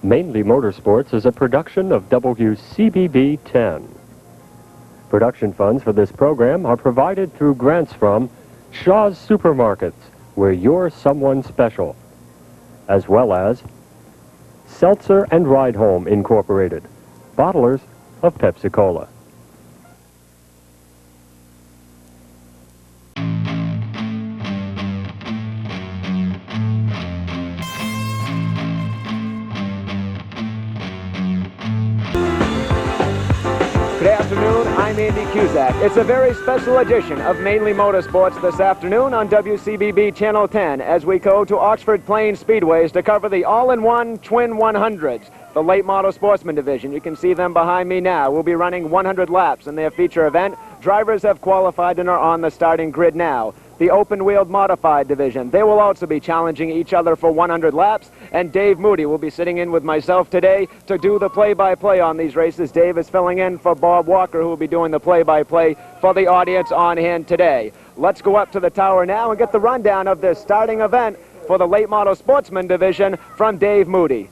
Mainely Motorsports is a production of WCBB 10. Production funds for this program are provided through grants from Shaw's Supermarkets, where you're someone special, as well as Seltzer and Ride Home Incorporated, bottlers of Pepsi-Cola. Good afternoon, I'm Andy Cusack. It's a very special edition of Mainely Motorsports this afternoon on WCBB Channel 10 as we go to Oxford Plains Speedways to cover the all-in-one Twin 100s, the late model sportsman division. You can see them behind me now. We'll be running 100 laps in their feature event. Drivers have qualified and are on the starting grid now. The open-wheeled modified division, they will also be challenging each other for 100 laps, and Dave Moody will be sitting in with myself today to do the play-by-play on these races. Dave is filling in for Bob Walker, who will be doing the play-by-play for the audience on hand today. Let's go up to the tower now and get the rundown of this starting event for the late model sportsman division from Dave Moody.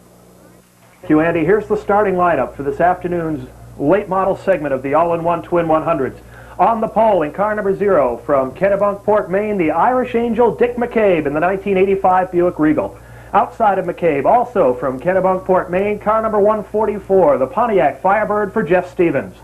Thank you, Andy. Here's the starting lineup for this afternoon's late model segment of the all-in-one Twin 100s. On the pole in car number 0 from Kennebunkport, Maine, the Irish Angel Dick McCabe in the 1985 Buick Regal. Outside of McCabe, also from Kennebunkport, Maine, car number 144, the Pontiac Firebird for Jeff Stevens.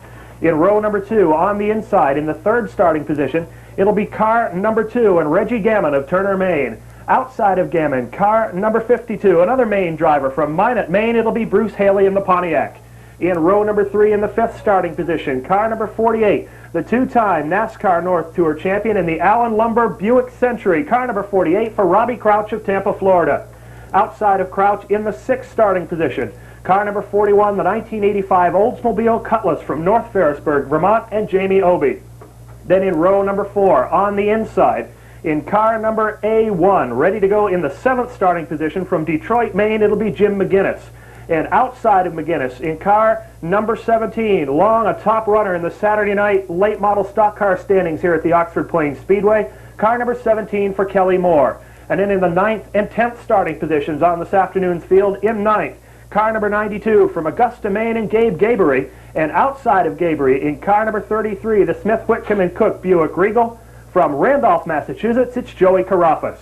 In row number 2, on the inside, in the third starting position, it'll be car number 2 and Reggie Gammon of Turner, Maine. Outside of Gammon, car number 52, another Maine driver from Minot, Maine, it'll be Bruce Haley in the Pontiac. In row number 3 in the fifth starting position, car number 48, the two-time NASCAR North Tour champion in the Allen Lumber Buick Century, car number 48 for Robbie Crouch of Tampa, Florida. Outside of Crouch in the sixth starting position, car number 41, the 1985 Oldsmobile Cutlass from North Ferrisburg, Vermont, and Jamie Obey. Then in row number 4, on the inside, in car number A1, ready to go in the seventh starting position from Detroit, Maine, it'll be Jim McGinnis. And outside of McGinnis, in car number 17, Long, a top runner in the Saturday night late model stock car standings here at the Oxford Plains Speedway, car number 17 for Kelly Moore. And then in the 9th and 10th starting positions on this afternoon's field, in 9th, car number 92 from Augusta, Maine, and Gabe Gabery. And outside of Gabery, in car number 33, the Smith, Whitcomb, and Cook Buick Regal. From Randolph, Massachusetts, it's Joey Carafas.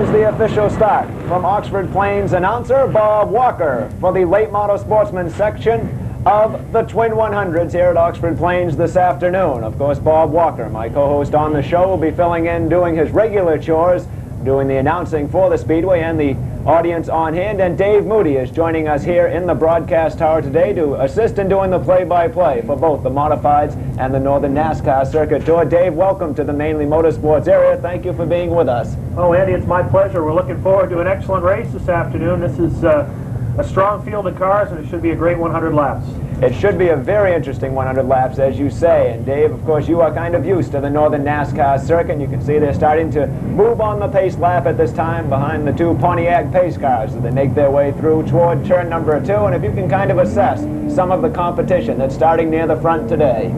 The official start from Oxford Plains announcer Bob Walker for the late model sportsman section of the Twin 100s here at Oxford Plains this afternoon. Of course, Bob Walker, my co-host on the show, will be filling in, doing his regular chores, doing the announcing for the Speedway and the audience on hand. And Dave Moody is joining us here in the broadcast tower today to assist in doing the play-by-play for both the modifieds and the Northern NASCAR Circuit Tour. Dave, welcome to the Mainly Motorsports area. Thank you for being with us. Oh, Andy, it's my pleasure. We're looking forward to an excellent race this afternoon. This is a strong field of cars, and it should be a great 100 laps. It should be a very interesting 100 laps, as you say. And Dave, of course, you are kind of used to the Northern NASCAR circuit, and you can see they're starting to move on the pace lap at this time behind the two Pontiac pace cars as they make their way through toward turn number 2. And if you can kind of assess some of the competition that's starting near the front today.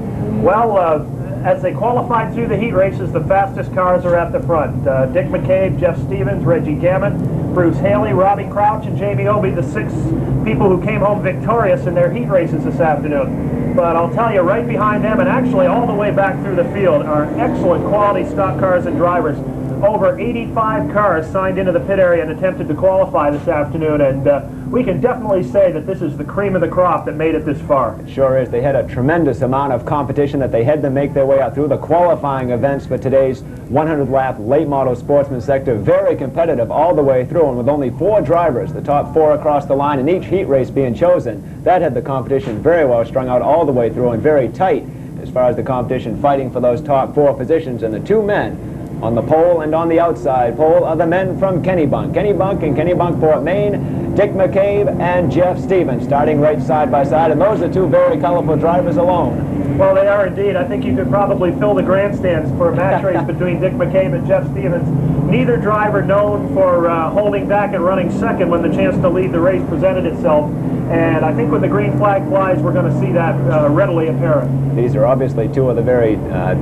Well, as they qualified through the heat races, the fastest cars are at the front. Dick McCabe, Jeff Stevens, Reggie Gammon, Bruce Haley, Robbie Crouch, and Jamie Obey, the 6 people who came home victorious in their heat races this afternoon. But I'll tell you, right behind them, and actually all the way back through the field, are excellent quality stock cars and drivers. Over 85 cars signed into the pit area and attempted to qualify this afternoon, and we can definitely say that this is the cream of the crop that made it this far. It sure is. They had a tremendous amount of competition that they had to make their way out through the qualifying events for today's 100-lap late model sportsman sector. Very competitive all the way through, and with only 4 drivers, the top 4 across the line, in each heat race being chosen, that had the competition very well strung out all the way through and very tight as far as the competition fighting for those top 4 positions. And the 2 men on the pole and on the outside pole are the men from Kennebunk and Kennebunkport, Maine, Dick McCabe and Jeff Stevens, starting right side by side. And those are 2 very colorful drivers alone. Well, they are indeed. I think you could probably fill the grandstands for a match race between Dick McCabe and Jeff Stevens. Neither driver known for holding back and running second when the chance to lead the race presented itself. And I think when the green flag flies, we're going to see that readily apparent. These are obviously two of the very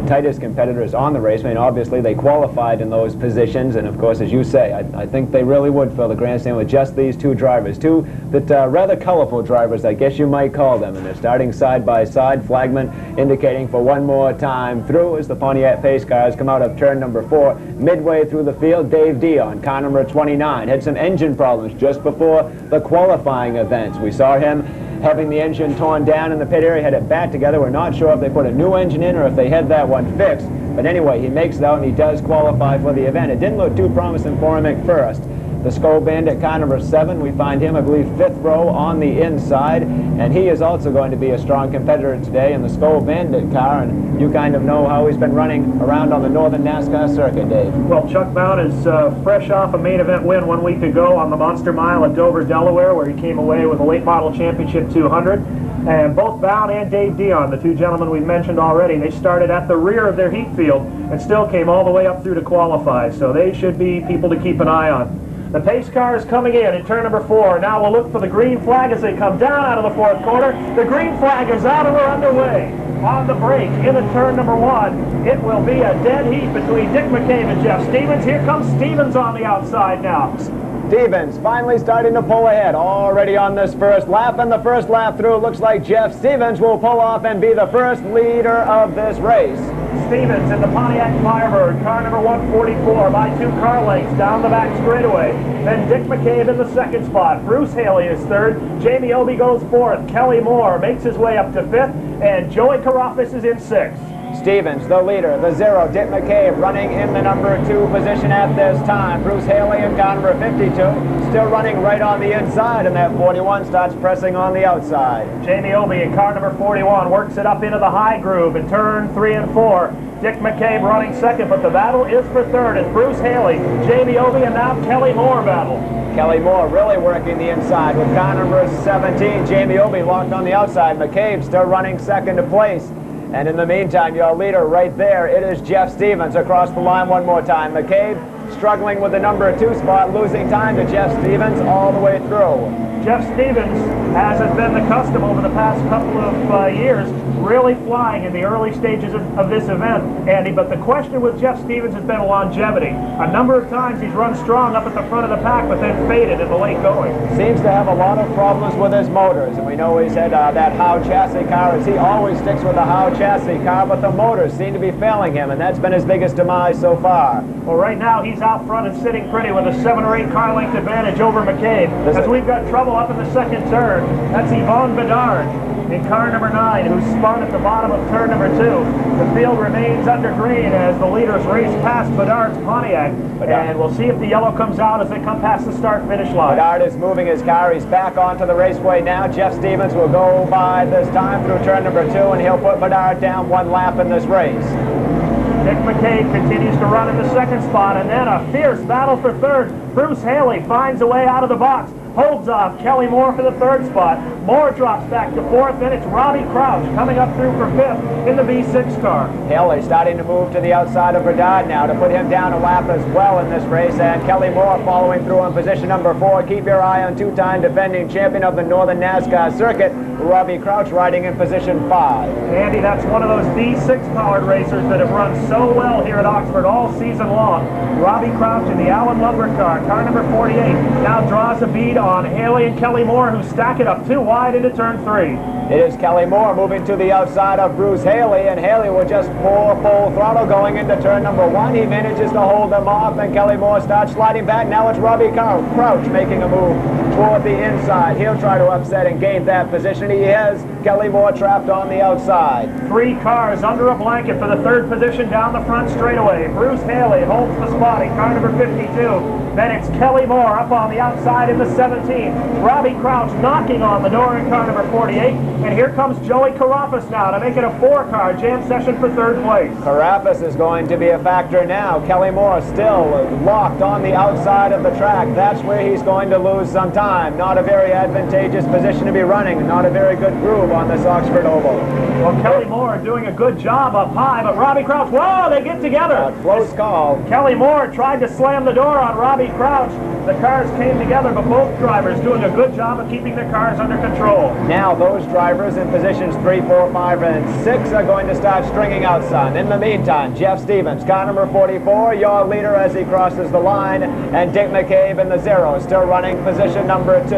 tightest competitors on the race. I mean, obviously they qualified in those positions, and of course, as you say, I think they really would fill the grandstand with just these two drivers. Two that rather colorful drivers, I guess you might call them, and they're starting side by side. Flagman indicating for one more time through as the Pontiac pace cars come out of turn number 4. Midway through the field, Dave Dion, car number 29, had some engine problems just before the qualifying events. We saw him having the engine torn down in the pit area, had it back together. We're not sure if they put a new engine in or if they had that one fixed. But anyway, he makes it out and he does qualify for the event. It didn't look too promising for him at first. The Skull Bandit, car number 7, we find him, I believe, 5th row on the inside, and he is also going to be a strong competitor today in the Skull Bandit car, and you kind of know how he's been running around on the Northern NASCAR circuit, Dave. Well, Chuck Bout is fresh off a main event win 1 week ago on the Monster Mile at Dover, Delaware, where he came away with a late model championship 200. And both Bout and Dave Dion, the two gentlemen we've mentioned already, they started at the rear of their heat field and still came all the way up through to qualify, so they should be people to keep an eye on. The pace car is coming in turn number 4. Now we'll look for the green flag as they come down out of the 4th quarter. The green flag is out and we're underway. On the break into turn number 1, it will be a dead heat between Dick McCabe and Jeff Stevens. Here comes Stevens on the outside now. Stevens finally starting to pull ahead already on this first lap, and the first lap through, it looks like Jeff Stevens will pull off and be the first leader of this race. Stevens in the Pontiac Firebird, car number 144, by 2 car lengths down the back straightaway. Then Dick McCabe in the 2nd spot. Bruce Haley is 3rd. Jamie Obie goes 4th. Kelly Moore makes his way up to 5th. And Joey Karafis is in 6th. Stevens, the leader, the 0. Dick McCabe running in the number 2 position at this time. Bruce Haley in car number 52, still running right on the inside, and that 41 starts pressing on the outside. Jamie Obie in car number 41 works it up into the high groove in turn 3 and 4. Dick McCabe running 2nd, but the battle is for 3rd as Bruce Haley, Jamie Obie, and now Kelly Moore battle. Kelly Moore really working the inside with car number 17. Jamie Obie locked on the outside. McCabe still running 2nd place. And in the meantime, your leader right there, it is Jeff Stevens across the line one more time. McCabe struggling with the number 2 spot, losing time to Jeff Stevens all the way through. Jeff Stevens, as has been the custom over the past couple of years, really flying in the early stages of this event, Andy. But the question with Jeff Stevens has been longevity. A number of times he's run strong up at the front of the pack, but then faded in the late going. Seems to have a lot of problems with his motors, and we know he's had that Howe chassis car, as he always sticks with the Howe chassis car, but the motors seem to be failing him, and that's been his biggest demise so far. Well, right now he's out front and sitting pretty with a 7 or 8 car length advantage over McCabe. As we've got trouble up in the 2nd turn, that's Yvonne Bedard in car number 9, who spun at the bottom of turn number 2. The field remains under green as the leaders race past Bedard's Pontiac, and we'll see if the yellow comes out as they come past the start-finish line. Bedard is moving his car. He's back onto the raceway now. Jeff Stevens will go by this time through turn number 2, and he'll put Bedard down 1 lap in this race. Dick McCabe continues to run in the 2nd spot, and then a fierce battle for 3rd. Bruce Haley finds a way out of the box, holds off Kelly Moore for the 3rd spot. Moore drops back to 4th, then it's Robbie Crouch coming up through for 5th in the V6 car. Haley starting to move to the outside of Bedard now to put him down a lap as well in this race, and Kelly Moore following through in position number 4. Keep your eye on 2-time defending champion of the Northern NASCAR circuit, Robbie Crouch, riding in position 5. Andy, that's one of those V6 powered racers that have run so well here at Oxford all season long. Robbie Crouch in the Allen Lumber car, car number 48, now draws a bead on Haley and Kelly Moore, who stack it up 2 wide into turn 3. It is Kelly Moore moving to the outside of Bruce Haley, and Haley will just pour full throttle going into turn number 1. He manages to hold them off, and Kelly Moore starts sliding back. Now it's Robbie Crouch making a move toward the inside. He'll try to upset and gain that position. He has Kelly Moore trapped on the outside. 3 cars under a blanket for the 3rd position down the front straightaway. Bruce Haley holds the spot in car number 52. Then it's Kelly Moore up on the outside in the 17. Robbie Crouch knocking on the door in car number 48. And here comes Joey Karafis now to make it a 4-car jam session for 3rd place. Karafis is going to be a factor now. Kelly Moore still locked on the outside of the track. That's where he's going to lose some time. Not a very advantageous position to be running. Not a very good groove on this Oxford Oval. Well, Kelly Moore doing a good job up high, but Robbie Crouch, whoa, they get together. A close call. Kelly Moore tried to slam the door on Robbie Crouch. The cars came together, but both drivers doing a good job of keeping their cars under control. Now those drivers in positions 3, 4, 5, and 6 are going to start stringing out, son. In the meantime, Jeff Stevens, car number 44, your leader as he crosses the line, and Dick McCabe in the 0, still running position number 2.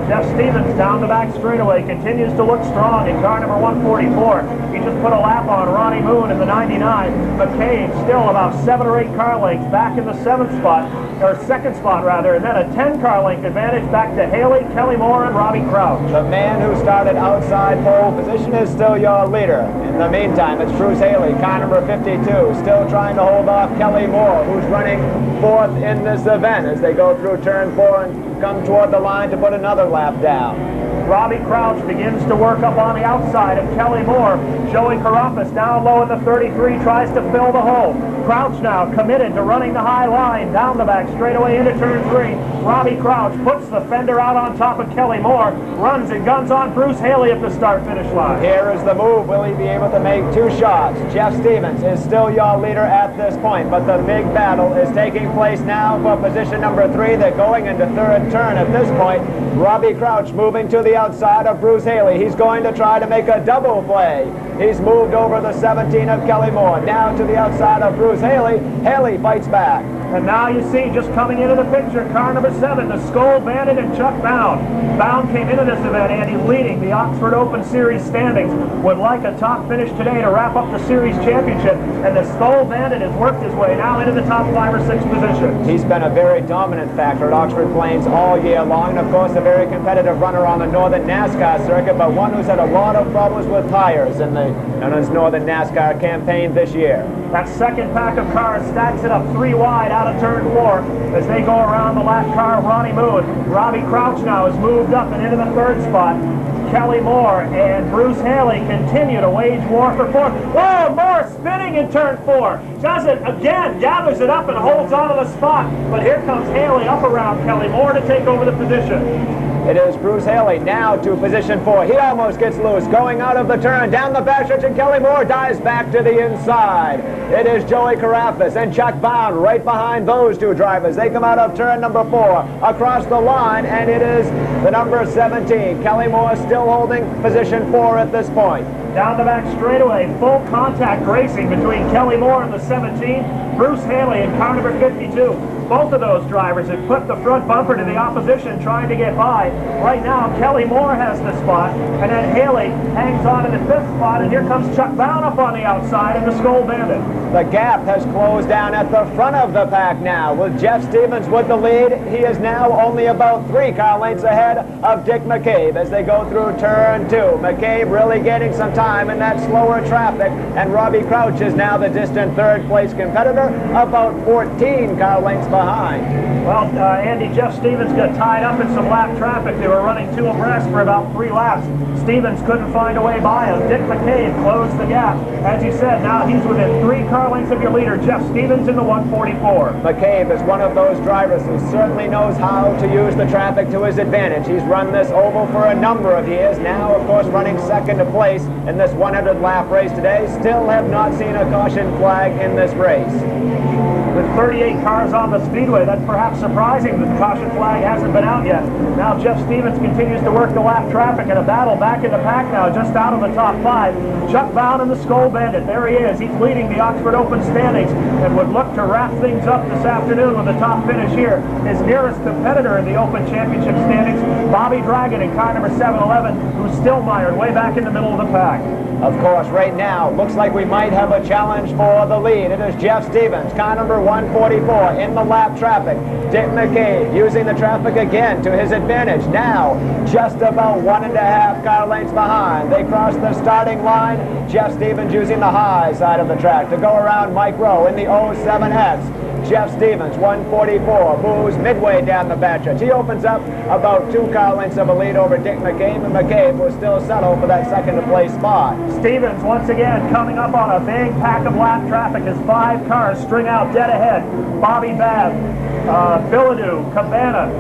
Jeff Stevens down the back straightaway continues to look strong in car number 144. He just put a lap on Ronnie Moon in the 99. McCabe still about 7 or 8 car lengths back in the 7th spot, or 2nd spot rather, and then a 10 car length advantage back to Haley, Kelly Moore, and Robbie Crouch. The man who started outside pole position is still your leader. In the meantime, it's Bruce Haley, car number 52, still trying to hold off Kelly Moore, who's running 4th in this event as they go through turn 4 and come toward the line to put another lap down. Robbie Crouch begins to work up on the outside of Kelly Moore. Joey Carafas down low in the 33 tries to fill the hole. Crouch now committed to running the high line down the back straightaway into turn 3. Robbie Crouch puts the fender out on top of Kelly Moore, runs and guns on Bruce Haley at the start-finish line. Here is the move. Will he be able to make 2 shots? Jeff Stevens is still your leader at this point, but the big battle is taking place now for position number 3. They're going into 3rd turn at this point. Robbie Crouch moving to the outside of Bruce Haley. He's going to try to make a double play. He's moved over the 17 of Kelly Moore. Now to the outside of Bruce Haley. Haley fights back. And now you see, just coming into the picture, car number 7, the Skull Bandit and Chuck Bound. Bound came into this event, Andy, leading the Oxford Open Series standings. Would like a top finish today to wrap up the series championship. And the Skull Bandit has worked his way now into the top 5 or 6 positions. He's been a very dominant factor at Oxford Plains all year long. And of course, a very competitive runner on the Northern NASCAR circuit, but one who's had a lot of problems with tires in his Northern NASCAR campaign this year. That second pack of cars stacks it up 3 wide out of turn 4 as they go around the lap car of Ronnie Moon. Robbie Crouch now has moved up and into the 3rd spot. Kelly Moore and Bruce Haley continue to wage war for 4th. Whoa, Moore spinning in turn 4. Does it again, gathers it up and holds onto the spot. But here comes Haley up around Kelly Moore to take over the position. It is Bruce Haley now to position 4. He almost gets loose, going out of the turn, down the backstretch, and Kelly Moore dives back to the inside. It is Joey Carafas and Chuck Bound right behind those 2 drivers. They come out of turn number 4, across the line, and it is the number 17. Kelly Moore still holding position 4 at this point. Down the back straightaway, full contact racing between Kelly Moore and the 17, Bruce Haley and car number 52. Both of those drivers have put the front bumper to the opposition trying to get by. Right now, Kelly Moore has the spot, and then Haley hangs on to the 5th spot, and here comes Chuck Bound up on the outside in the Skull Bandit. The gap has closed down at the front of the pack now. With Jeff Stevens with the lead, he is now only about 3 car lengths ahead of Dick McCabe as they go through turn 2. McCabe really getting some time in that slower traffic, and Robbie Crouch is now the distant 3rd place competitor, about 14 car lengths behind. Well, Andy, Jeff Stevens got tied up in some lap traffic. They were running 2 abreast for about 3 laps. Stevens couldn't find a way by him. Dick McCabe closed the gap. As you said, now he's within 3 car lengths of your leader, Jeff Stevens, in the 144. McCabe is one of those drivers who certainly knows how to use the traffic to his advantage. He's run this oval for a number of years. Now, of course, running 2nd place in this 100-lap race today. Still have not seen a caution flag in this race. With 38 cars on the speedway, that's perhaps surprising that the caution flag hasn't been out yet. Now Jeff Stevens continues to work the lap traffic in a battle back in the pack now, just out of the top 5. Chuck Bound and the Skull Bandit, there he is. He's leading the Oxford Open standings and would look to wrap things up this afternoon with a top finish here. His nearest competitor in the Open Championship standings, Bobby Dragon in car number 711, who's still mired way back in the middle of the pack. Of course, right now, looks like we might have a challenge for the lead. It is Jeff Stevens, car number 144, in the lap traffic. Dick McCabe using the traffic again to his advantage. Now, just about 1.5 car lengths behind. They cross the starting line. Jeff Stevens using the high side of the track to go around Mike Rowe in the 07X. Jeff Stevens, 144, moves midway down the backstretch. He opens up about 2 car lengths of a lead over Dick McCabe, and McCabe will still settle for that 2nd place spot. Stevens, once again, coming up on a big pack of lap traffic as 5 cars string out dead ahead. Bobby Babb, Billadu, Cabana,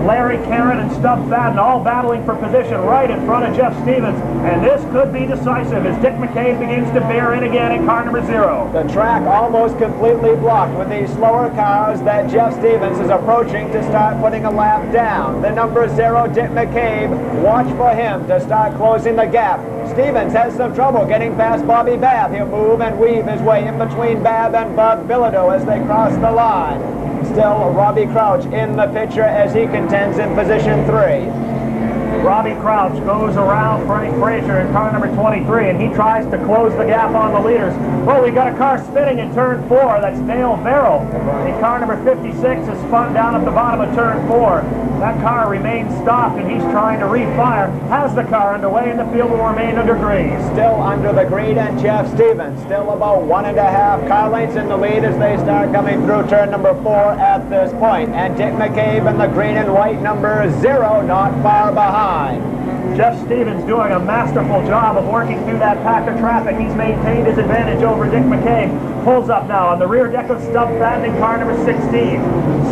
Larry Karen and Stubb Fadden all battling for position right in front of Jeff Stevens. And this could be decisive as Dick McCabe begins to bear in again in car number 0. The track almost completely blocked with these slower cars that Jeff Stevens is approaching to start putting a lap down. The number 0, Dick McCabe, watch for him to start closing the gap. Stevens has some trouble getting past Bobby Babb. He'll move and weave his way in between Babb and Bud Bilodeau as they cross the line. Still Robbie Crouch in the picture as he contends in position 3. Robbie Crouch goes around Frank Frazier in car number 23, and he tries to close the gap on the leaders. Well, we got a car spinning in turn 4. That's Dale Verrill. In car number 56 is spun down at the bottom of turn 4. That car remains stopped, and he's trying to refire. Has the car underway, and the field will remain under green. Still under the green, and Jeff Stevens still about 1.5 car lengths in the lead as they start coming through turn number 4 at this point. And Dick McCabe in the green and white number 0 not far behind. Jeff Stevens doing a masterful job of working through that pack of traffic. He's maintained his advantage over Dick McCabe. Pulls up now on the rear deck of Stubb Fadden in car number 16.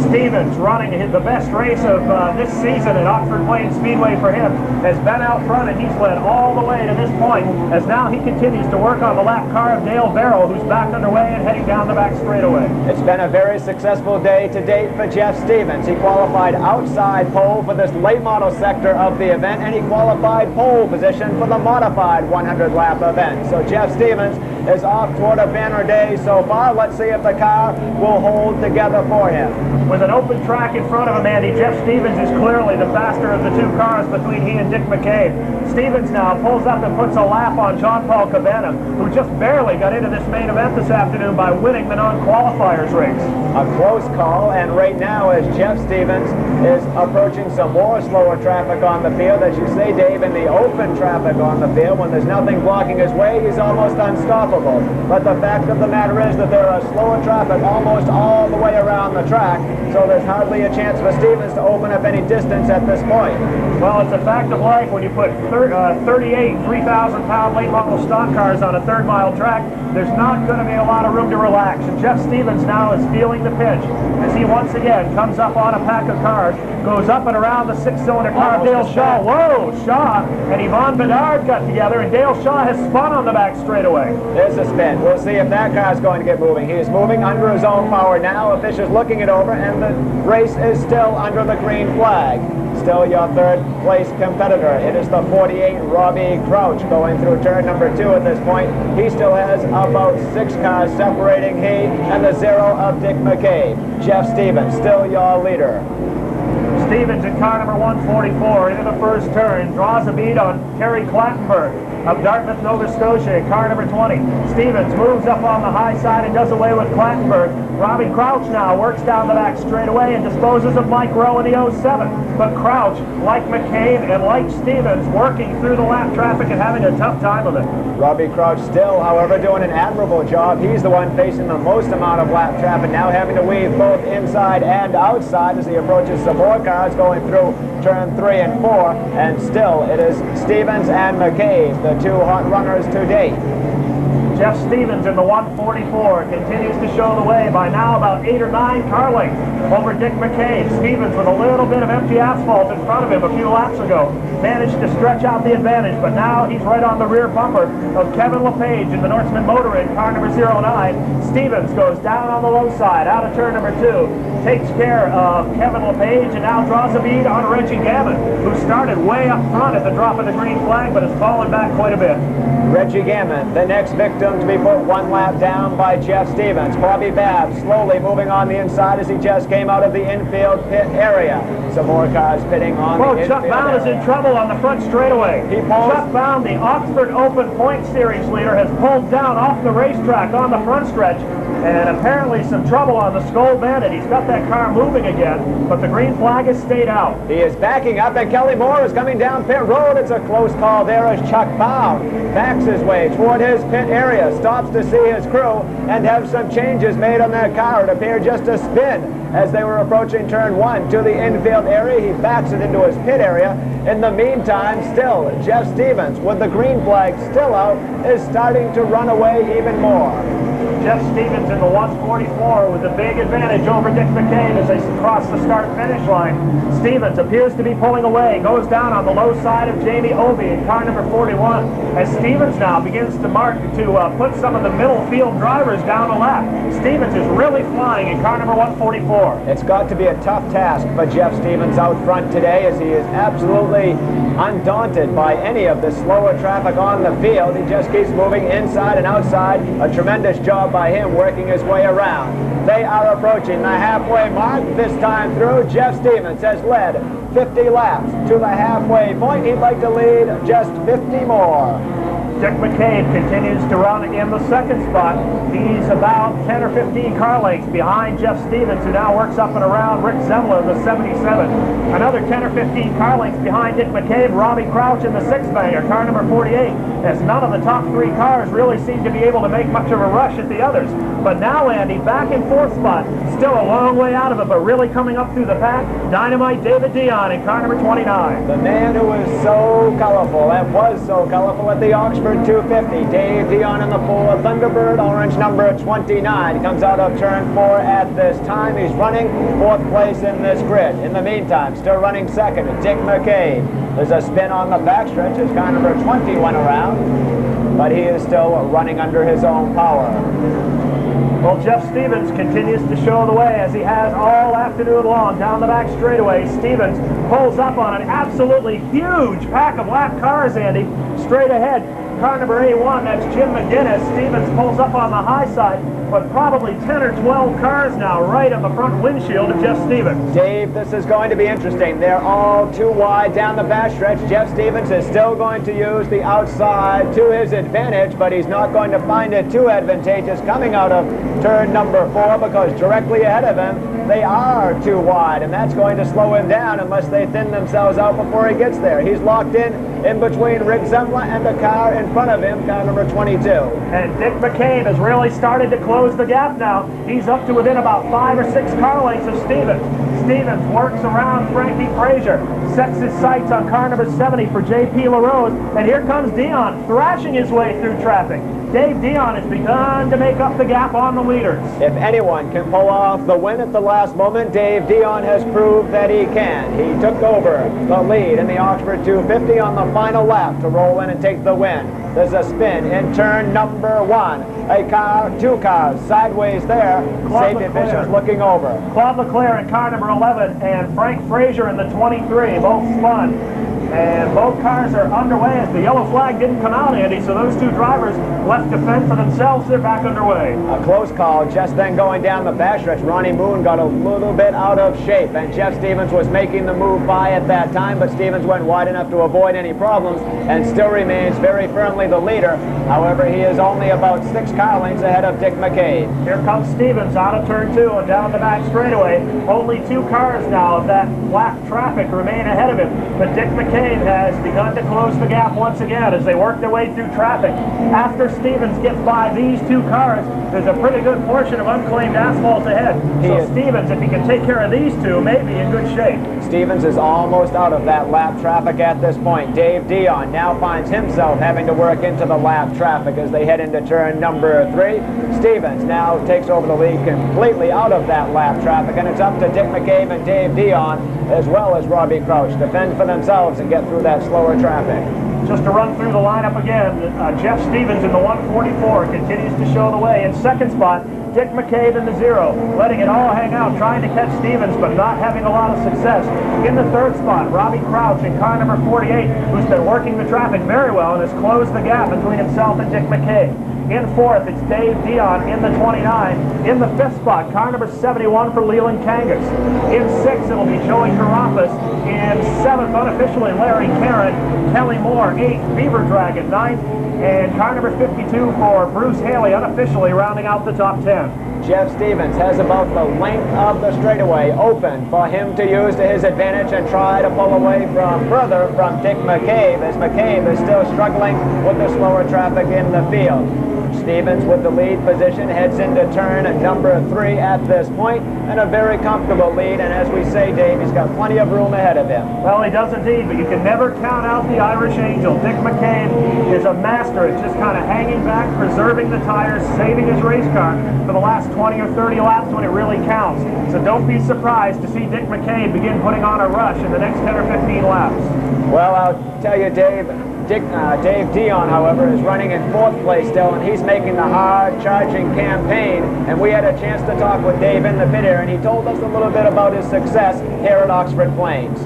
Stevens running the best race of this season at Oxford Plains Speedway for him. Has been out front, and he's led all the way to this point as now he continues to work on the lap car of Dale Verrill, who's back underway and heading down the back straightaway. It's been a very successful day to date for Jeff Stevens. He qualified outside pole for this late model sector of the event, and he qualified pole position for the modified 100 lap event. So Jeff Stevens is off toward a banner day so far. Let's see if the car will hold together for him. With an open track in front of him, Andy, Jeff Stevens is clearly the faster of the two cars between he and Dick McCabe. Stevens now pulls up and puts a lap on John Paul Cabana, who just barely got into this main event this afternoon by winning the non-qualifiers race. A close call, and right now as Jeff Stevens is approaching some more slower traffic on the field, as you say, Dave, in the open traffic on the field, when there's nothing blocking his way, he's almost unstoppable. But the fact of the matter is that there are slower traffic almost all the way around the track, so there's hardly a chance for Stevens to open up any distance at this point. Well, it's a fact of life when you put 38 3,000-pound late model stock cars on a third-mile track. There's not going to be a lot of room to relax. And Jeff Stevens now is feeling the pinch as he once again comes up on a pack of cars, goes up and around the 6-cylinder car of Dale Shaw. Whoa, Shaw and Yvonne Bedard got together, and Dale Shaw has spun on the back straightaway. There's a spin. We'll see if that car is going to get moving. He is moving under his own power now. Officials looking it over, and the race is still under the green flag. Still your third-place competitor. It is the 48 Robbie Crouch going through turn number 2 at this point. He still has about 6 cars separating he and the 0 of Dick McCabe. Jeff Stevens, still your leader. Stevens in car number 144 into the first turn, draws a bead on Terry Clattenburg of Dartmouth, Nova Scotia, in car number 20. Stevens moves up on the high side and does away with Clattenburg. Robbie Crouch now works down the back straightaway and disposes of Mike Rowe in the 07. But Crouch, like McCabe and like Stevens, working through the lap traffic and having a tough time of it. Robbie Crouch still, however, doing an admirable job. He's the one facing the most amount of lap traffic, now having to weave both inside and outside as he approaches some more cars going through turn 3 and 4. And still, it is Stevens and McCabe, the two hot runners to date. Jeff Stevens in the 144 continues to show the way by now about 8 or 9 car lengths over Dick McCabe. Stevens with a little bit of empty asphalt in front of him a few laps ago managed to stretch out the advantage, but now he's right on the rear bumper of Kevin LePage in the Norseman Motor in car number 09. Stevens goes down on the low side out of turn number 2, takes care of Kevin LePage, and now draws a bead on Reggie Gammon, who started way up front at the drop of the green flag but has fallen back quite a bit. Reggie Gammon, the next victim to be put 1 lap down by Jeff Stevens. Bobby Babb slowly moving on the inside as he just came out of the infield pit area. Some more cars pitting on the infield Chuck Bound is in trouble on the front straightaway. Chuck Bound, the Oxford Open Point Series leader, has pulled down off the racetrack on the front stretch, and apparently some trouble on the Skoal Bandit. He's got that car moving again, but the green flag has stayed out. He is backing up, and Kelly Moore is coming down pit road. It's a close call there as Chuck Bound backs his way toward his pit area, stops to see his crew and have some changes made on that car. It appeared just to spin as they were approaching turn 1 to the infield area. He backs it into his pit area. In the meantime, still, Jeff Stevens, with the green flag still out, is starting to run away even more. Jeff Stevens in the 144 with a big advantage over Dick McCabe as they cross the start-finish line. Stevens appears to be pulling away, goes down on the low side of Jamie Obey in car number 41, as Stevens now begins to put some of the middle field drivers down the lap. Stevens is really flying in car number 144. It's got to be a tough task for Jeff Stevens out front today, as he is absolutely undaunted by any of the slower traffic on the field. He just keeps moving inside and outside. A tremendous job by him working his way around. They are approaching the halfway mark. This time through, Jeff Stevens has led 50 laps to the halfway point. He'd like to lead just 50 more. Dick McCabe continues to run in the second spot. He's about 10 or 15 car lengths behind Jeff Stevens, who now works up and around Rick Zemler in the 77. Another 10 or 15 car lengths behind Dick McCabe, Robbie Crouch in the six-banger, car number 48, as none of the top three cars really seem to be able to make much of a rush at the others. But now, Andy, back in fourth spot, still a long way out of it, but really coming up through the pack, Dynamite David Dion in car number 29. The man who is so colorful and was so colorful at the Oxford 250, Dave Dion in the Ford Thunderbird, orange number 29. He comes out of turn 4 at this time. He's running fourth place in this grid. In the meantime, still running second, Dick McCabe. There's a spin on the backstretch as car number 20 went around, but he is still running under his own power. Well, Jeff Stevens continues to show the way, as he has all afternoon long down the back straightaway. Stevens pulls up on an absolutely huge pack of lap cars, Andy, straight ahead. Car number 81, that's Jim McGinnis. Stevens pulls up on the high side, but probably 10 or 12 cars now right on the front windshield of Jeff Stevens. Dave, this is going to be interesting. They're all too wide down the backstretch. Jeff Stevens is still going to use the outside to his advantage, but he's not going to find it too advantageous coming out of turn number 4, because directly ahead of him, they are too wide, and that's going to slow him down unless they thin themselves out before he gets there. He's locked in between Rick Zemler and the car in front of him, car number 22. And Dick McCabe has really started to close the gap now. He's up to within about 5 or 6 car lengths of Stevens. Stevens works around Frankie Frazier, sets his sights on car number 70 for J.P. LaRose, and here comes Dion thrashing his way through traffic. Dave Dion has begun to make up the gap on the leaders. If anyone can pull off the win at the last moment, Dave Dion has proved that he can. He took over the lead in the Oxford 250 on the final lap to roll in and take the win. There's a spin in turn number 1. A car, 2 cars sideways there. Safety officials looking over. Claude Leclerc in car number 11 and Frank Frazier in the 23, both spun. And both cars are underway as the yellow flag didn't come out, Andy, so those two drivers left to fend for themselves. They're back underway. A close call just then going down the backstretch. Ronnie Moon got a little bit out of shape, and Jeff Stevens was making the move by at that time, but Stevens went wide enough to avoid any problems and still remains very firmly the leader. However, he is only about 6 car lengths ahead of Dick McCabe. Here comes Stevens out of turn 2 and down the back straightaway. Only 2 cars now of that black traffic remain ahead of him, but Dick McCabe has begun to close the gap once again as they work their way through traffic. After Stevens gets by these 2 cars, there's a pretty good portion of unclaimed asphalt ahead. So Stevens, if he can take care of these 2, may be in good shape. Stevens is almost out of that lap traffic at this point. Dave Dion now finds himself having to work into the lap traffic as they head into turn number 3. Stevens now takes over the lead completely out of that lap traffic, and it's up to Dick McCabe and Dave Dion, as well as Robbie Crouch, to fend for themselves and get through that slower traffic. Just to run through the lineup again, Jeff Stevens in the 144 continues to show the way. In second spot, Dick McCabe in the 0, letting it all hang out, trying to catch Stevens, but not having a lot of success. In the third spot, Robbie Crouch in car number 48, who's been working the traffic very well and has closed the gap between himself and Dick McCabe. In fourth, it's Dave Dion in the 29. In the fifth spot, car number 71 for Leland Kangas. In sixth, it'll be Joey Carafas. In seventh, unofficially, Larry Caron. Kelly Moore, eighth, Beaver Dragon, ninth. And car number 52 for Bruce Haley, unofficially rounding out the top 10. Jeff Stevens has about the length of the straightaway open for him to use to his advantage and try to pull away further from Dick McCabe, as McCabe is still struggling with the slower traffic in the field. Stevens with the lead position, heads into turn number 3 at this point, and a very comfortable lead. And as we say, Dave, he's got plenty of room ahead of him. Well, he does indeed, but you can never count out the Irish Angel. Dick McCabe is a master at just kind of hanging back, preserving the tires, saving his race car for the last 20 or 30 laps when it really counts. So don't be surprised to see Dick McCabe begin putting on a rush in the next 10 or 15 laps. Well, I'll tell you, Dave, Dave Dion, however, is running in 4th place still, and he's making the hard-charging campaign. And we had a chance to talk with Dave in the pit area, and he told us a little bit about his success here at Oxford Plains.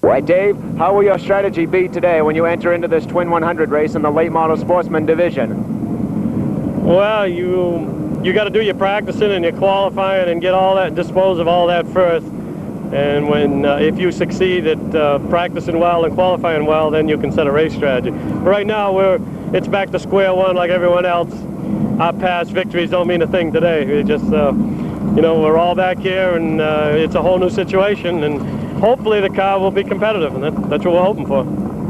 Right, Dave, how will your strategy be today when you enter into this Twin 100 race in the late model sportsman division? Well, you got to do your practicing and your qualifying and get all that, dispose of all that first. And when if you succeed at practicing well and qualifying well, then you can set a race strategy. But right now, it's back to square one like everyone else. Our past victories don't mean a thing today. We just, you know, we're all back here, and it's a whole new situation. And hopefully, the car will be competitive, and that's what we're hoping for.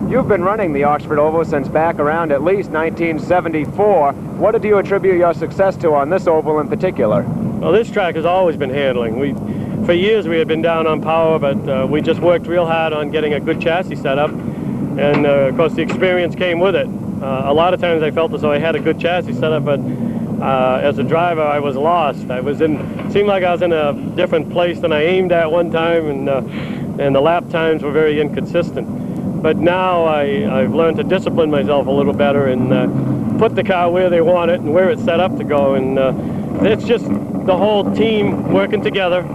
You've been running the Oxford Oval since back around at least 1974. What did you attribute your success to on this oval in particular? Well, this track has always been handling. For years we had been down on power, but we just worked real hard on getting a good chassis set up, and of course the experience came with it. A lot of times I felt as though I had a good chassis set up, but as a driver I was lost. Seemed like I was in a different place than I aimed at one time, and the lap times were very inconsistent. But now I've learned to discipline myself a little better and put the car where they want it and where it's set up to go, and it's just the whole team working together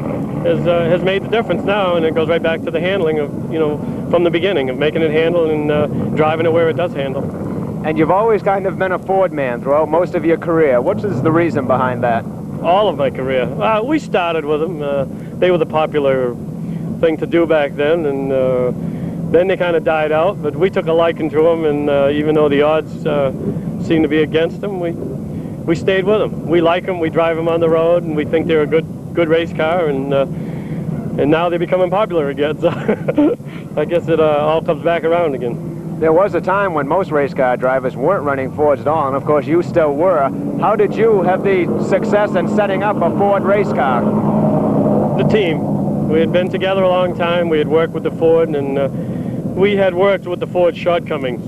has made the difference now, and it goes right back to the handling of, you know, from the beginning, of making it handle and driving it where it does handle. And you've always kind of been a Ford man throughout most of your career. What is the reason behind that? All of my career. We started with them. They were the popular thing to do back then, and then they kind of died out, but we took a liking to them, and even though the odds seemed to be against them, we stayed with them. We like them, we drive them on the road, and we think they're a good race car, and now they're becoming popular again. So I guess it all comes back around again. There was a time when most race car drivers weren't running Fords at all, and of course you still were. How did you have the success in setting up a Ford race car? The team. We had been together a long time. We had worked with the Ford, and we had worked with the Ford shortcomings.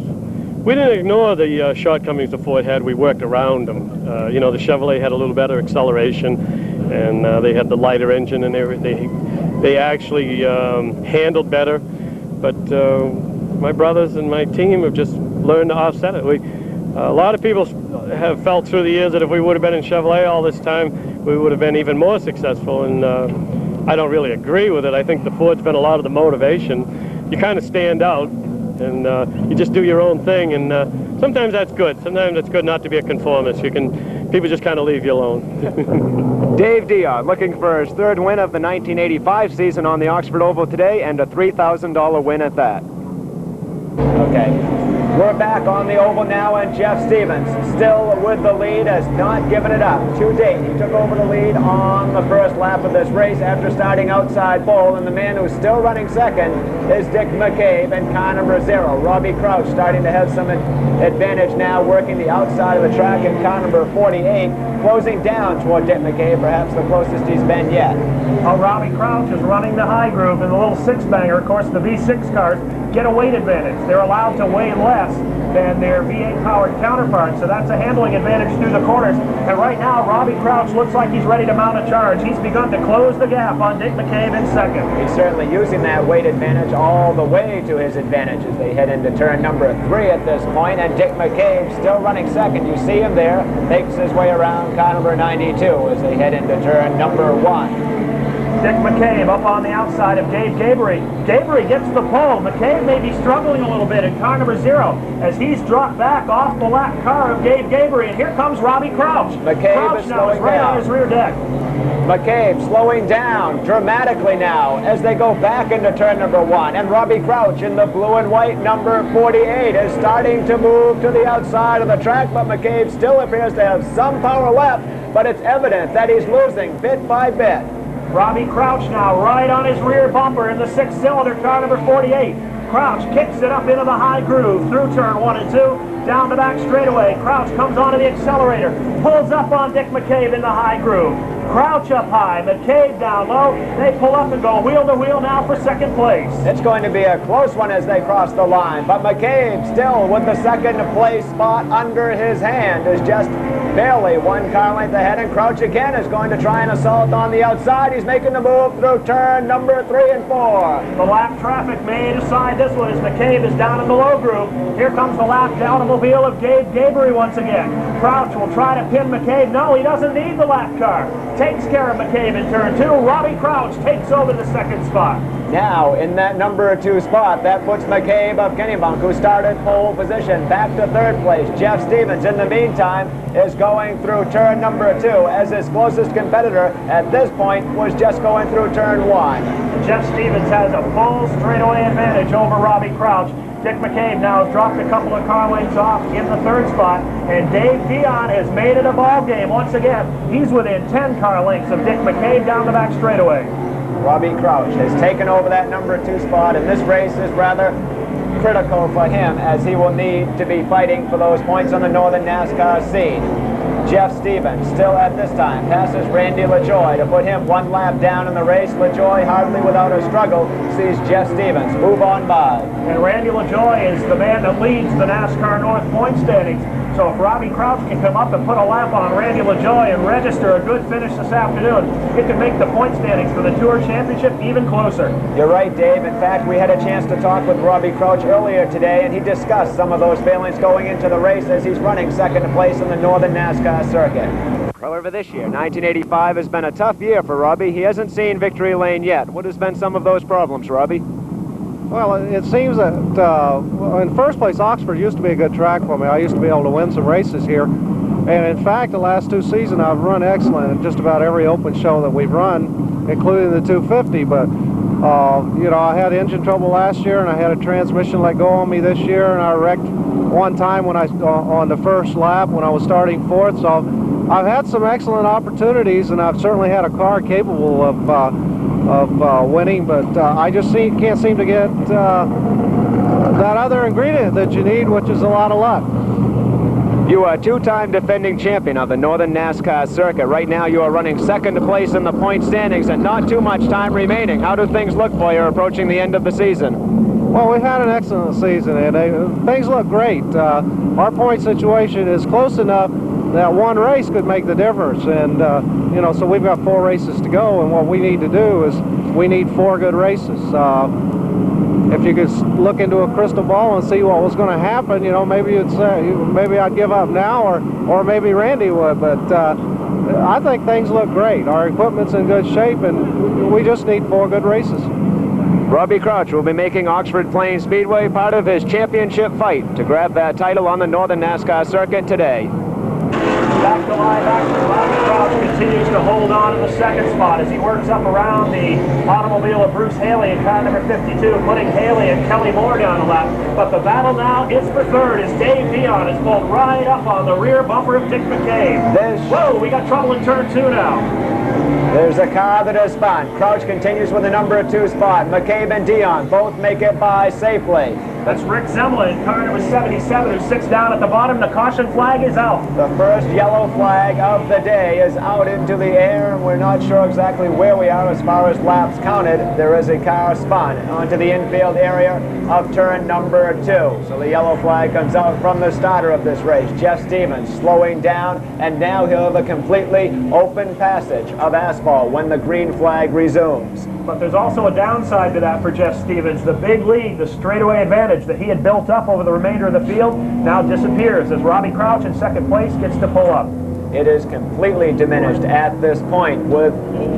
We didn't ignore the shortcomings the Ford had. We worked around them. You know, the Chevrolet had a little better acceleration, and they had the lighter engine and everything. They actually handled better, but my brothers and my team have just learned to offset it. A lot of people have felt through the years that if we would have been in Chevrolet all this time, we would have been even more successful, and I don't really agree with it. I think the Ford's been a lot of the motivation. You kind of stand out, and you just do your own thing, and sometimes that's good. Sometimes it's good not to be a conformist. People just kind of leave you alone. Dave Dion looking for his 3rd win of the 1985 season on the Oxford Oval today, and a $3,000 win at that. Okay, we're back on the oval now, and Jeff Stevens still with the lead, has not given it up to date. He took over the lead on the first lap of this race after starting outside pole, and the man who's still running second is Dick McCabe in car number 0. Robbie Crouch starting to have some advantage now, working the outside of the track in car number 48, closing down toward Dick McCabe, perhaps the closest he's been yet. Well, Robbie Crouch is running the high groove in the little 6-banger. Of course, the V6 cars get a weight advantage. They're allowed to weigh less than their V8-powered counterparts, so that's a handling advantage through the corners. And right now, Robbie Crouch looks like he's ready to mount a charge. He's begun to close the gap on Dick McCabe in second. He's certainly using that weight advantage all the way to his advantage as they head into turn number 3 at this point, and Dick McCabe still running second. You see him there, makes his way around car number 92 as they head into turn number 1. Dick McCabe up on the outside of Dave Gabory. Gabory gets the pole. McCabe may be struggling a little bit in car number 0 as he's dropped back off the lap car of Dave Gabory, and here comes Robbie Crouch. McCabe is slowing right down on his rear deck. McCabe slowing down dramatically now as they go back into turn number 1, and Robbie Crouch in the blue and white number 48 is starting to move to the outside of the track, but McCabe still appears to have some power left, but it's evident that he's losing bit by bit. Robbie Crouch now right on his rear bumper in the 6-cylinder car number 48. Crouch kicks it up into the high groove through turn 1 and 2. Down the back straightaway. Crouch comes onto the accelerator. Pulls up on Dick McCabe in the high groove. Crouch up high, McCabe down low. They pull up and go wheel to wheel now for second place. It's going to be a close one as they cross the line, but McCabe still with the second place spot under his hand is just barely one car length ahead, and Crouch again is going to try an assault on the outside. He's making the move through turn number 3 and 4. The lap traffic may decide this one as McCabe is down in the low groove. Here comes the lap automobile of Gabe Gabery once again. Crouch will try to pin McCabe. No, he doesn't need the lap car. Takes care of McCabe in turn 2. Robbie Crouch takes over the second spot. Now, in that number 2 spot, that puts McCabe of Kennebunk, who started pole position, back to third place. Jeff Stevens, in the meantime, is going through turn number 2, as his closest competitor at this point was just going through turn 1. Jeff Stevens has a full straightaway advantage over Robbie Crouch. Dick McCabe now has dropped a couple of car lengths off in the third spot, and Dave Dion has made it a ball game once again. He's within 10 car lengths of Dick McCabe down the back straightaway. Robbie Crouch has taken over that number 2 spot, and this race is rather critical for him, as he will need to be fighting for those points on the Northern NASCAR scene. Jeff Stevens, still at this time, passes Randy LaJoie to put him one lap down in the race. LaJoie, hardly without a struggle, sees Jeff Stevens move on by. And Randy LaJoie is the man that leads the NASCAR North point standings. So if Robbie Crouch can come up and put a lap on Randy LaJoie and register a good finish this afternoon, it can make the point standings for the Tour Championship even closer. You're right, Dave. In fact, we had a chance to talk with Robbie Crouch earlier today, and he discussed some of those failings going into the race as he's running second place in the Northern NASCAR circuit. However, this year, 1985, has been a tough year for Robbie. He hasn't seen victory lane yet. What has been some of those problems, Robbie? Well, it seems that, in first place, Oxford used to be a good track for me. I used to be able to win some races here. And in fact, the last 2 seasons, I've run excellent in just about every open show that we've run, including the 250. But, you know, I had engine trouble last year, and I had a transmission let go on me this year, and I wrecked one time when on the first lap when I was starting 4th. So I've had some excellent opportunities, and I've certainly had a car capable of winning, but I just can't seem to get that other ingredient that you need, which is a lot of luck. You are 2-time defending champion of the Northern NASCAR circuit. Right now you are running second place in the point standings and not too much time remaining. How do things look for you approaching the end of the season? Well, we've had an excellent season, and things look great. Our point situation is close enough that one race could make the difference, and you know, so we've got 4 races to go, and what we need to do is we need 4 good races. If you could look into a crystal ball and see what was going to happen, you know, maybe you'd say, maybe I'd give up now, or maybe Randy would, but I think things look great. Our equipment's in good shape, and we just need 4 good races. Robbie Crouch will be making Oxford Plains Speedway part of his championship fight to grab that title on the Northern NASCAR circuit today. Back to line action. Robbie Crouch continues to hold on in the second spot as he works up around the automobile of Bruce Haley in car number 52, putting Haley and Kelly Moore down the lap. But the battle now is for third as Dave Dion is pulled right up on the rear bumper of Dick McCabe. Whoa, we got trouble in turn 2 now. There's a car that has spun. Crouch continues with the number 2 spot. McCabe and Dion both make it by safely. That's Rick Zemla in car number 77 who sits down at the bottom. The caution flag is out. The first yellow flag of the day is out into the air, and we're not sure exactly where we are as far as laps counted. There is a car spun onto the infield area of turn number 2. So the yellow flag comes out from the starter of this race, Jeff Stevens, slowing down, and now he'll have a completely open passage of asphalt when the green flag resumes. But there's also a downside to that for Jeff Stevens. The big lead, the straightaway advantage that he had built up over the remainder of the field now disappears as Robbie Crouch in second place gets to pull up. It is completely diminished at this point with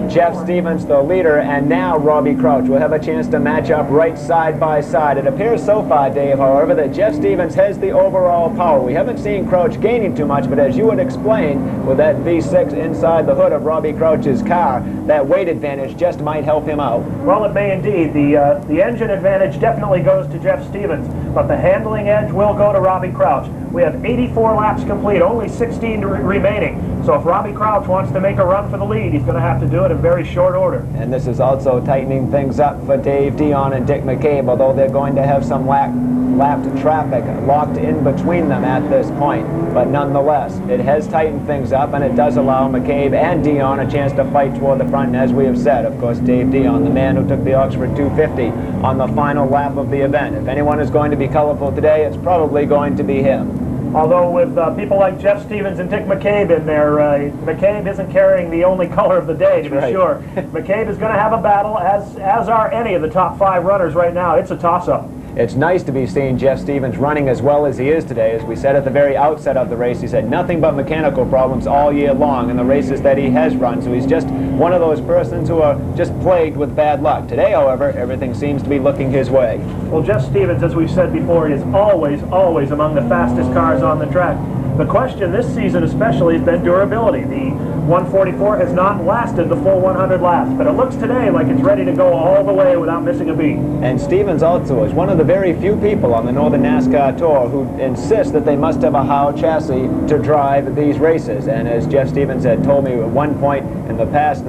Jeff Stevens the leader, and now Robbie Crouch will have a chance to match up right side by side. It appears so far, Dave, however, that Jeff Stevens has the overall power. We haven't seen Crouch gaining too much, but as you would explain, with that V6 inside the hood of Robbie Crouch's car, that weight advantage just might help him out. Well, it may indeed. The engine advantage definitely goes to Jeff Stevens, but the handling edge will go to Robbie Crouch. We have 84 laps complete, only 16 remaining. So if Robbie Crouch wants to make a run for the lead, he's going to have to do it in very short order. And this is also tightening things up for Dave Dion and Dick McCabe, although they're going to have some lapped traffic locked in between them at this point. But nonetheless, it has tightened things up, and it does allow McCabe and Dion a chance to fight toward the front. And as we have said, of course, Dave Dion, the man who took the Oxford 250 on the final lap of the event. If anyone is going to be colorful today, it's probably going to be him. Although with people like Jeff Stevens and Dick McCabe in there, McCabe isn't carrying the only color of the day, to be sure. McCabe is going to have a battle, as are any of the top 5 runners right now. It's a toss-up. It's nice to be seeing Jeff Stevens running as well as he is today. As we said at the very outset of the race, he said nothing but mechanical problems all year long in the races that he has run. So he's just one of those persons who are just plagued with bad luck. Today, however, everything seems to be looking his way. Well, Jeff Stevens, as we've said before, is always among the fastest cars on the track. The question this season especially has been durability. The 144 has not lasted the full 100 laps, but it looks today like it's ready to go all the way without missing a beat. And Stevens also is one of the very few people on the Northern NASCAR Tour who insist that they must have a Howe chassis to drive these races. And as Jeff Stevens had told me at one point in the past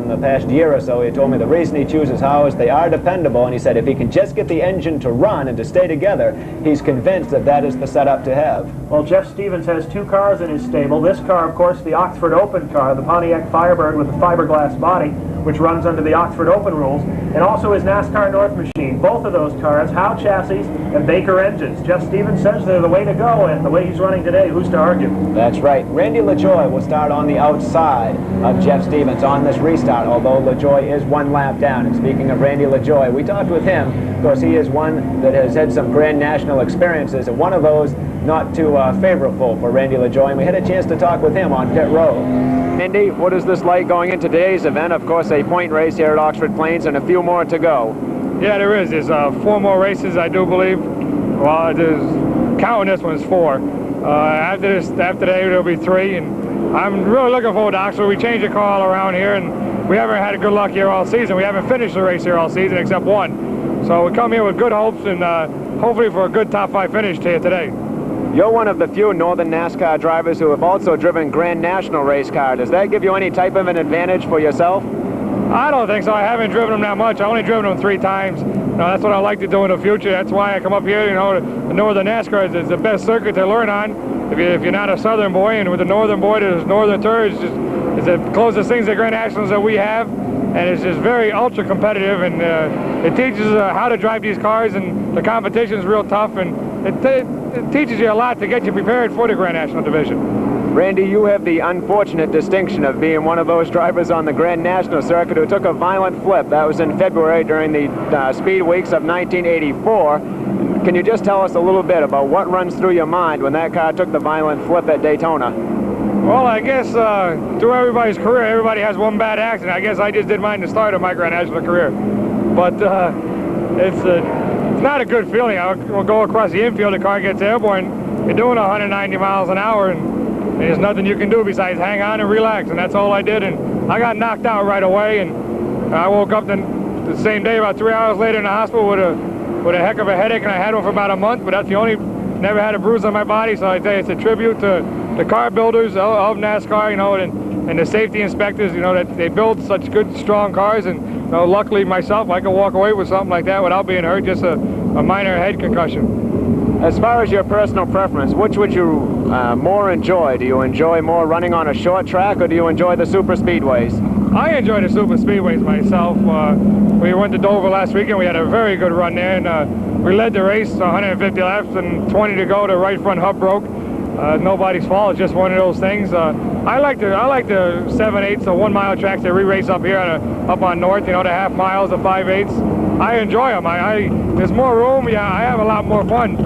year or so, he told me the reason he chooses Howe is they are dependable, and he said if he can just get the engine to run and to stay together, he's convinced that that is the setup to have. Well, Jeff Stevens has 2 cars in his stable. This car, of course, the Oxford Open car, the Pontiac Firebird with a fiberglass body, which runs under the Oxford Open rules, and also his NASCAR North machine. Both of those cars, Howe chassis and Baker engines. Jeff Stevens says they're the way to go, and the way he's running today, who's to argue? That's right. Randy LaJoie will start on the outside of Jeff Stevens on this restart, although LaJoie is 1 lap down. And speaking of Randy LaJoie, we talked with him. Of course, he is one that has had some Grand National experiences, and one of those not too favorable for Randy LaJoie, and we had a chance to talk with him on pit road. Andy, what is this like going into today's event? Of course, a point race here at Oxford Plains and a few more to go. Yeah, there is. There's 4 more races, I do believe. Well, counting this one is 4. After today, there'll be 3, and I'm really looking forward to Oxford. We changed the car all around here, and we haven't had good luck here all season. We haven't finished the race here all season except 1. So we come here with good hopes and hopefully for a good top 5 finish here today. You're one of the few Northern NASCAR drivers who have also driven Grand National race car. Does that give you any type of an advantage for yourself? I don't think so. I haven't driven them that much. I only driven them 3 times. You know, that's what I like to do in the future. That's why I come up here. You know, the Northern NASCAR is the best circuit to learn on. If you're not a Southern boy, and with a Northern boy, there's Northern Tour. It's the closest things to Grand Nationals that we have, and it's just very ultra competitive. And it teaches how to drive these cars, and the competition is real tough, and it teaches you a lot to get you prepared for the Grand National division. Randy, you have the unfortunate distinction of being one of those drivers on the Grand National circuit who took a violent flip. That was in February during the Speed Weeks of 1984. Can you just tell us a little bit about what runs through your mind when that car took the violent flip at Daytona? Well, I guess through everybody's career, everybody has one bad accident. I guess I just did mine to start of my Grand National career. But it's not a good feeling. I'll go across the infield, the car gets airborne. You're doing 190 miles an hour, and there's nothing you can do besides hang on and relax, and that's all I did. And I got knocked out right away, and I woke up the same day, about 3 hours later, in the hospital with a heck of a headache, and I had one for about a month, but that's the only, never had a bruise on my body. So I tell you, it's a tribute to the car builders of NASCAR, you know, and the safety inspectors, you know, that they build such good, strong cars. And you know, luckily myself, I can walk away with something like that without being hurt, just a minor head concussion. As far as your personal preference, which would you more enjoy? Do you enjoy more running on a short track, or do you enjoy the super speedways? I enjoy the super speedways myself. We went to Dover last weekend. We had a very good run there, and we led the race 150 laps, and 20 to go. The right front hub broke. Nobody's fault. It's just one of those things. I like the 7/8, so 1 mile tracks that we race up here up on North. You know, the half miles, the 5/8. I enjoy them. There's more room. Yeah, I have a lot more fun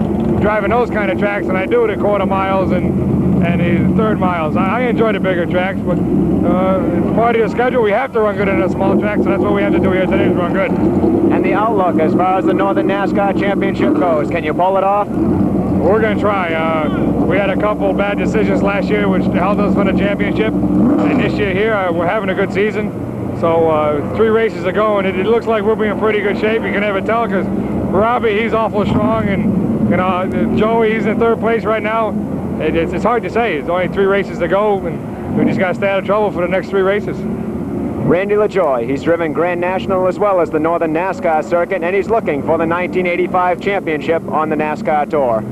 driving those kind of tracks than I do the quarter miles and the third miles. I enjoy the bigger tracks, but it's part of the schedule. We have to run good in a small track, so that's what we have to do here today, is run good. And the outlook as far as the Northern NASCAR Championship goes, can you pull it off? We're going to try. We had a couple bad decisions last year which held us from the championship, and this year here we're having a good season. So 3 races to go, and it looks like we'll be in pretty good shape. You can never tell, because Robbie, he's awful strong, and you know, Joey, he's in 3rd place right now. It's hard to say. It's only 3 races to go, and we just got to stay out of trouble for the next 3 races. Randy LaJoie, he's driven Grand National as well as the Northern NASCAR circuit, and he's looking for the 1985 championship on the NASCAR Tour.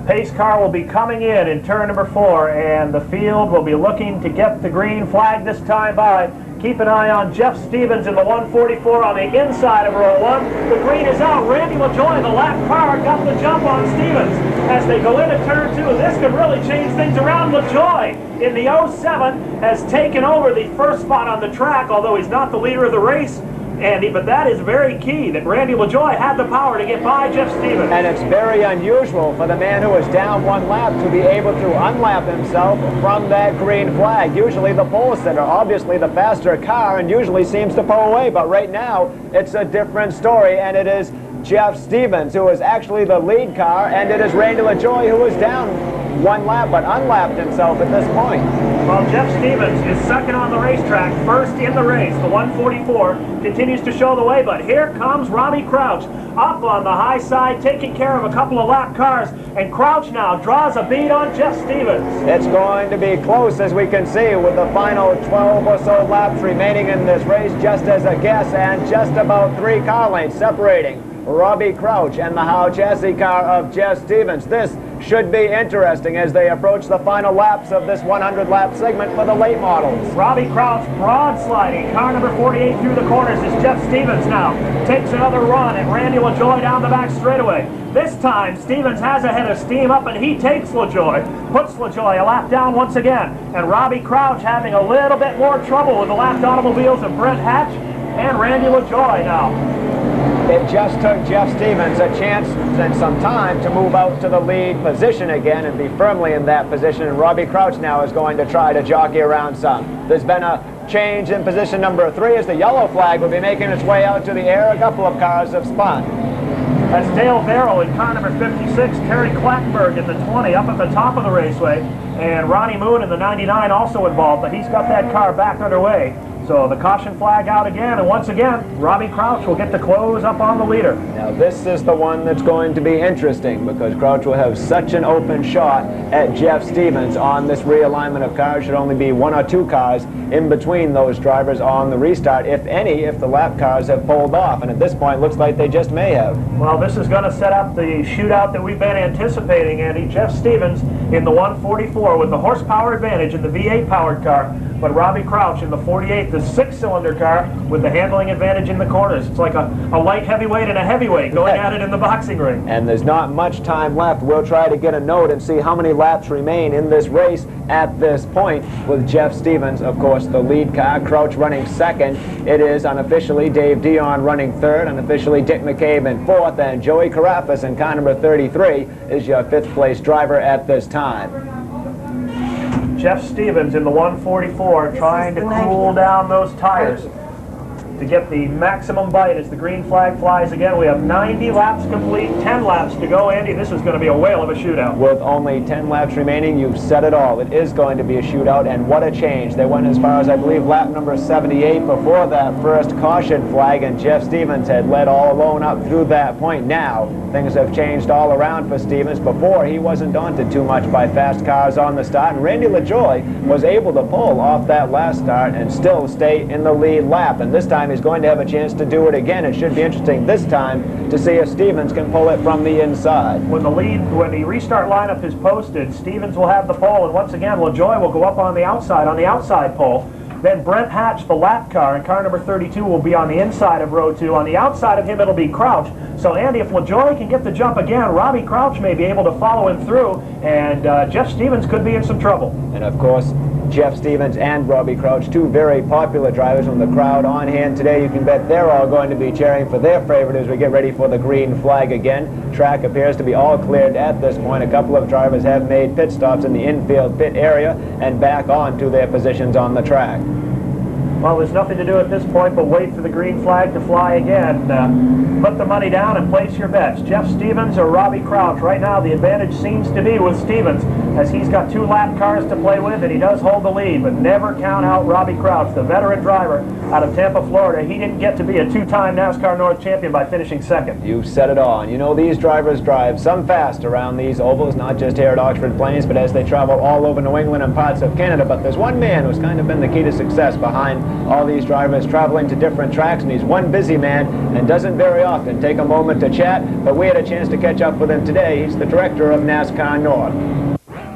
Pace car will be coming in turn number 4, and the field will be looking to get the green flag this time by. Keep an eye on Jeff Stevens in the 144 on the inside of row 1. The green is out. Randy LaJoie, the lap car, got the jump on Stevens. As they go into turn 2, this could really change things around. LaJoie in the 07 has taken over the first spot on the track, although he's not the leader of the race. Andy, but that is very key, that Randy LaJoie had the power to get by Jeff Stevens. And it's very unusual for the man who was down 1 lap to be able to unlap himself from that green flag. Usually the pole sitter, obviously the faster car, and usually seems to pull away, but right now it's a different story, and it is Jeff Stevens who is actually the lead car, and it is Randy LaJoie who is down 1 lap but unlapped himself at this point. Well, Jeff Stevens is second on the racetrack, first in the race. The 144 continues to show the way, but here comes Robbie Crouch up on the high side, taking care of a couple of lap cars, and Crouch now draws a bead on Jeff Stevens. It's going to be close, as we can see, with the final 12 or so laps remaining in this race, just as a guess, and just about 3 car lengths separating Robbie Crouch and the Howe chassis car of Jeff Stevens. This should be interesting as they approach the final laps of this 100-lap segment for the late models. Robbie Crouch broad sliding, car number 48 through the corners as Jeff Stevens now takes another run, and Randy LaJoie down the back straightaway. This time Stevens has a head of steam up, and he takes LaJoie, puts LaJoie a lap down once again, and Robbie Crouch having a little bit more trouble with the lapped automobiles of Brent Hatch and Randy LaJoie now. It just took Jeff Stevens a chance and some time to move out to the lead position again and be firmly in that position, and Robbie Crouch now is going to try to jockey around some. There's been a change in position number 3 as the yellow flag will be making its way out to the air. A couple of cars have spun. That's Dale Barrow in car number 56, Terry Clackenberg in the 20 up at the top of the raceway, and Ronnie Moon in the 99 also involved, but he's got that car back underway. So the caution flag out again, and once again, Robbie Crouch will get to close up on the leader. Now this is the one that's going to be interesting, because Crouch will have such an open shot at Jeff Stevens on this realignment of cars. Should only be 1 or 2 cars in between those drivers on the restart, if any, if the lap cars have pulled off, and at this point looks like they just may have. Well, this is going to set up the shootout that we've been anticipating, Andy. Jeff Stevens in the 144 with the horsepower advantage in the V8 powered car, but Robbie Crouch in the 48, the 6-cylinder car with the handling advantage in the corners. It's like a light heavyweight and a heavyweight going at it in the boxing ring. And there's not much time left. We'll try to get a note and see how many laps remain in this race at this point, with Jeff Stevens, of course, the lead car, Crouch running second. It is unofficially Dave Dion running third, unofficially Dick McCabe in fourth, and Joey Carafas in car number 33 is your 5th place driver at this time. Jeff Stevens in the 144 trying to cool down those tires to get the maximum bite as the green flag flies again. We have 90 laps complete, 10 laps to go. Andy, this is going to be a whale of a shootout. With only 10 laps remaining, you've said it all. It is going to be a shootout, and what a change. They went as far as, I believe, lap number 78 before that first caution flag, and Jeff Stevens had led all alone up through that point. Now, things have changed all around for Stevens. Before, he wasn't daunted too much by fast cars on the start, and Randy LaJoie was able to pull off that last start and still stay in the lead lap, and this time he's going to have a chance to do it again. It should be interesting this time to see if Stevens can pull it from the inside. When the restart lineup is posted, Stevens will have the pole, and once again LaJoie will go up on the outside pole. Then Brent Hatch, the lap car, in car number 32, will be on the inside of row 2. On the outside of him, it'll be Crouch. So, Andy, if LaJoie can get the jump again, Robbie Crouch may be able to follow him through, and Jeff Stevens could be in some trouble. And, of course, Jeff Stevens and Robbie Crouch, 2 very popular drivers from the crowd on hand today. You can bet they're all going to be cheering for their favorite as we get ready for the green flag again. Track appears to be all cleared at this point. A couple of drivers have made pit stops in the infield pit area and back on to their positions on the track. Well, there's nothing to do at this point but wait for the green flag to fly again. Put the money down and place your bets. Jeff Stevens or Robbie Crouch. Right now, the advantage seems to be with Stevens, as he's got 2 lap cars to play with, and he does hold the lead. But never count out Robbie Crouch, the veteran driver out of Tampa, Florida. He didn't get to be a 2-time NASCAR North champion by finishing second. You've said it all. And you know, these drivers drive some fast around these ovals, not just here at Oxford Plains, but as they travel all over New England and parts of Canada. But there's one man who's kind of been the key to success behind all these drivers traveling to different tracks, and he's one busy man and doesn't very often take a moment to chat, but we had a chance to catch up with him today. He's the director of NASCAR North.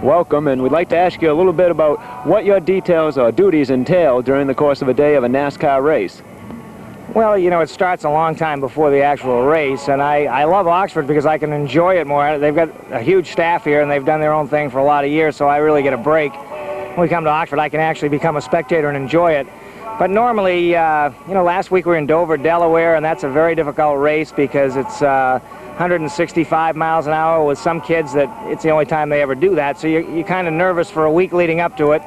Welcome, and we'd like to ask you a little bit about what your details or duties entail during the course of a day of a NASCAR race. Well, you know, it starts a long time before the actual race, and I love Oxford because I can enjoy it more. They've got a huge staff here, and they've done their own thing for a lot of years, so I really get a break. When we come to Oxford, I can actually become a spectator and enjoy it. But normally, you know, last week we were in Dover, Delaware, and that's a very difficult race because it's 165 miles an hour with some kids that it's the only time they ever do that. So you're kind of nervous for a week leading up to it.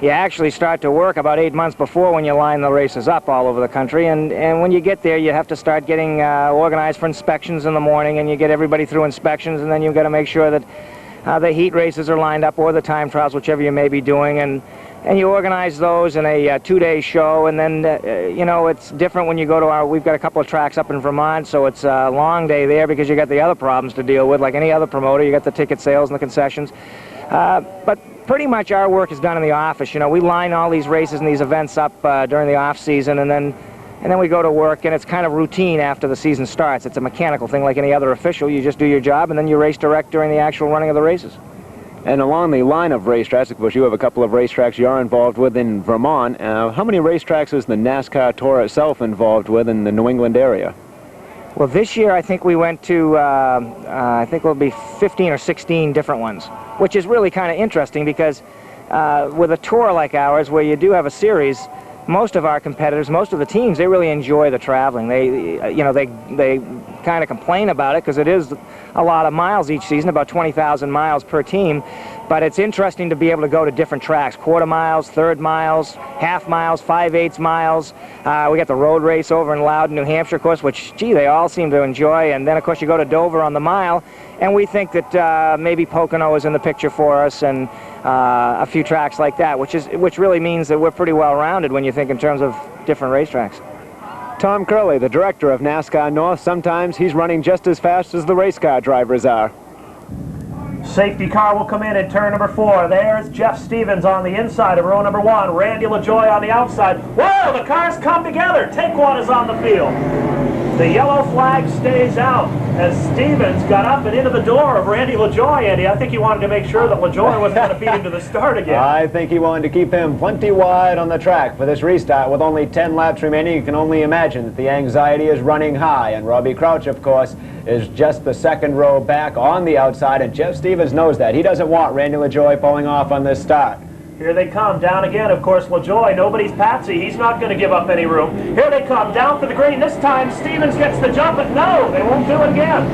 You actually start to work about 8 months before when you line the races up all over the country. And when you get there, you have to start getting organized for inspections in the morning, and you get everybody through inspections, and then you've got to make sure that the heat races are lined up, or the time trials, whichever you may be doing, and you organize those in a 2-day show. And then, you know, it's different when you go to we've got a couple of tracks up in Vermont, so it's a long day there because you got the other problems to deal with, like any other promoter. You got the ticket sales and the concessions. But pretty much our work is done in the office. You know, we line all these races and these events up during the off season, and then we go to work, and it's kind of routine after the season starts. It's a mechanical thing like any other official. You just do your job, and then you race direct during the actual running of the races. And along the line of racetracks, of course, you have a couple of racetracks you're involved with in Vermont. How many racetracks is the NASCAR Tour itself involved with in the New England area? Well, this year I think we went to, I think it'll be 15 or 16 different ones, which is really kind of interesting because with a tour like ours, where you do have a series, most of our competitors, most of the teams, they really enjoy the traveling. They, you know, they kind of complain about it because it is a lot of miles each season, about 20,000 miles per team. But it's interesting to be able to go to different tracks, quarter miles, third miles, half miles, 5/8 miles. We got the road race over in Loudon, New Hampshire, of course, which, gee, they all seem to enjoy. And then, of course, you go to Dover on the mile, and we think that maybe Pocono is in the picture for us, and a few tracks like that, which really means that we're pretty well-rounded when you think in terms of different racetracks. Tom Curley, the director of NASCAR North, sometimes he's running just as fast as the race car drivers are. Safety car will come in turn number 4. There's Jeff Stevens on the inside of row number 1. Randy LaJoy on the outside. Whoa, the cars come together. Take One is on the field. The yellow flag stays out as Stevens got up and into the door of Randy LaJoy, Andy. I think he wanted to make sure that LaJoy wasn't going to beat him to the start again. I think he wanted to keep him plenty wide on the track for this restart. With only 10 laps remaining, you can only imagine that the anxiety is running high. And Robbie Crouch, of course, is just the second row back on the outside, and Jeff Stevens knows that. He doesn't want Randy LaJoy falling off on this start. Here they come, down again, of course, LaJoy, nobody's patsy. He's not going to give up any room. Here they come, down for the green. This time, Stevens gets the jump, but no, they won't do it again.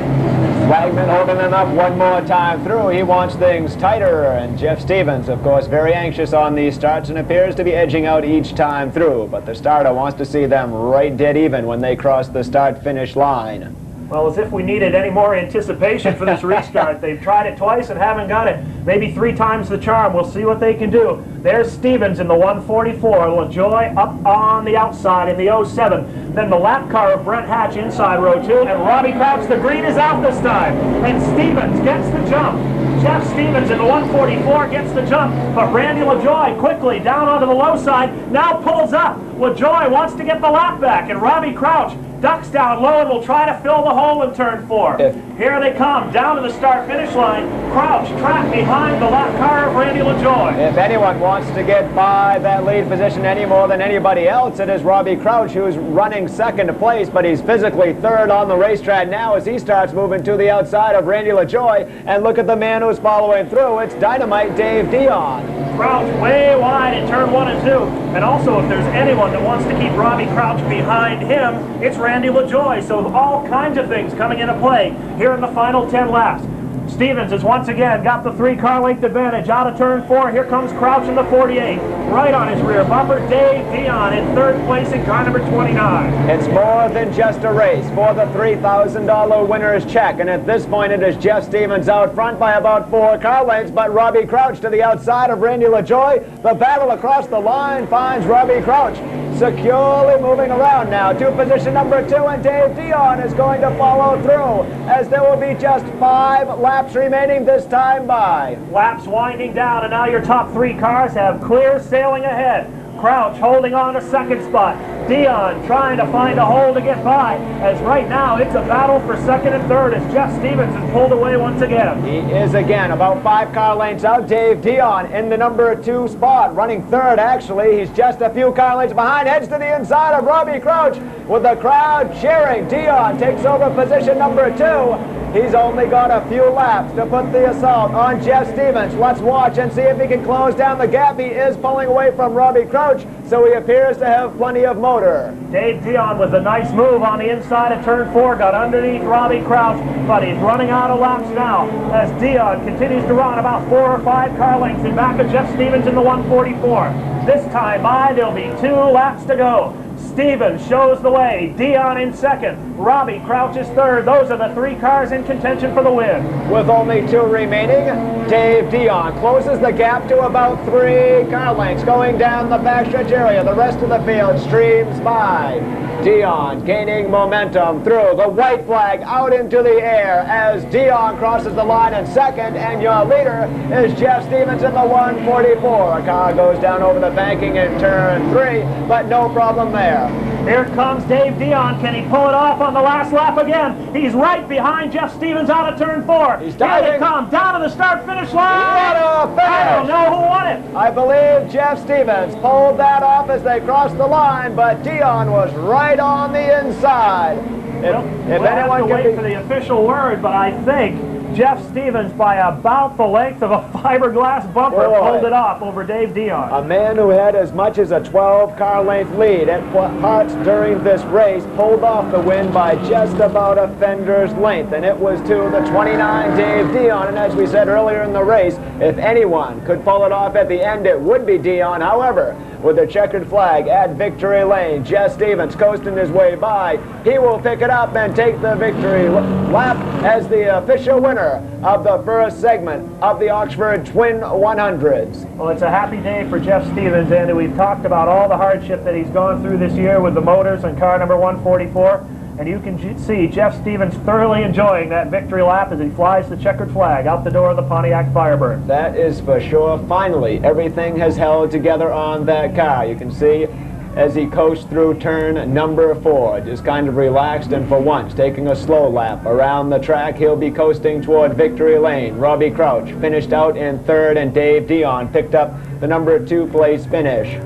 Swagman holding them up one more time through. He wants things tighter, and Jeff Stevens, of course, very anxious on these starts and appears to be edging out each time through. But the starter wants to see them right dead even when they cross the start-finish line. Well, as if we needed any more anticipation for this restart. They've tried it twice and haven't got it. Maybe 3 times the charm. We'll see what they can do. There's Stevens in the 144. LaJoy up on the outside in the 07. Then the lap car of Brent Hatch inside row 2. And Robbie Crouch, the green is out this time. And Stevens gets the jump. Jeff Stevens in the 144 gets the jump. But Randy LaJoy quickly down onto the low side. Now pulls up. LaJoy wants to get the lap back. And Robbie Crouch ducks down low and will try to fill the hole in turn 4. Here they come, down to the start-finish line. Crouch trapped behind the lap car of Randy LaJoy. If anyone wants to get by that lead position any more than anybody else, it is Robbie Crouch, who's running second place, but he's physically third on the racetrack now as he starts moving to the outside of Randy LaJoy. And look at the man who's following through. It's Dynamite Dave Dion. Crouch way wide in turn 1 and 2. And also, if there's anyone that wants to keep Robbie Crouch behind him, it's Randy LaJoy. So all kinds of things coming into play here in the final 10 laps. Stevens has once again got the 3-car length advantage out of turn 4. Here comes Crouch in the 48. Right on his rear bumper, Dave Dion in 3rd place in car number 29. It's more than just a race for the $3,000 winner's check, and at this point it is Jeff Stevens out front by about 4 car lengths, but Robbie Crouch to the outside of Randy LaJoie. The battle across the line finds Robbie Crouch securely moving around now to position number 2, and Dave Dion is going to follow through as there will be just 5 laps remaining this time by. Laps winding down, and now your top 3 cars have clear sailing ahead. Crouch holding on to 2nd spot. Dion trying to find a hole to get by, as right now it's a battle for 2nd and 3rd as Jeff Stevens is pulled away once again. He is again about 5 car lengths out. Dave Dion in the number 2 spot, running 3rd actually. He's just a few car lengths behind, heads to the inside of Robbie Crouch with the crowd cheering. Dion takes over position number 2. He's only got a few laps to put the assault on Jeff Stevens. Let's watch and see if he can close down the gap. He is pulling away from Robbie Crouch, so he appears to have plenty of motor. Dave Dion with a nice move on the inside of turn 4, got underneath Robbie Crouch, but he's running out of laps now as Dion continues to run about 4 or 5 car lengths in back of Jeff Stevens in the 144. This time by, there'll be 2 laps to go. Stevens shows the way, Dion in 2nd, Robbie Crouch is 3rd. Those are the 3 cars in contention for the win. With only 2 remaining, Dave Dion closes the gap to about 3 car lengths going down the backstretch area. The rest of the field streams by. Dion gaining momentum through the white flag out into the air as Dion crosses the line in 2nd, and your leader is Jeff Stevens in the 144. A car goes down over the banking in turn 3, but no problem there. Here comes Dave Dion. Can he pull it off on the last lap again? He's right behind Jeff Stevens out of turn 4. He's diving. Here they come down to the start-finish line. What a finish! I don't know who won it. I believe Jeff Stevens pulled that off as they crossed the line, but Dion was right on the inside. We'll have to wait for the official word, but I think Jeff Stevens, by about the length of a fiberglass bumper, pulled it off over Dave Dion. A man who had as much as a 12-car length lead at parts during this race pulled off the win by just about a fender's length, and it was to the 29 Dave Dion. And as we said earlier in the race, if anyone could pull it off at the end, it would be Dion. However, with the checkered flag at victory lane, Jeff Stevens coasting his way by. He will pick it up and take the victory lap as the official winner of the first segment of the Oxford Twin 100s. Well, it's a happy day for Jeff Stevens, Andy. We've talked about all the hardship that he's gone through this year with the motors and car number 144. And you can see Jeff Stevens thoroughly enjoying that victory lap as he flies the checkered flag out the door of the Pontiac Firebird. That is for sure. Finally, everything has held together on that car. You can see as he coasts through turn number 4, just kind of relaxed and for once taking a slow lap around the track. He'll be coasting toward victory lane. Robbie Crouch finished out in 3rd, and Dave Dion picked up the number 2 place finish.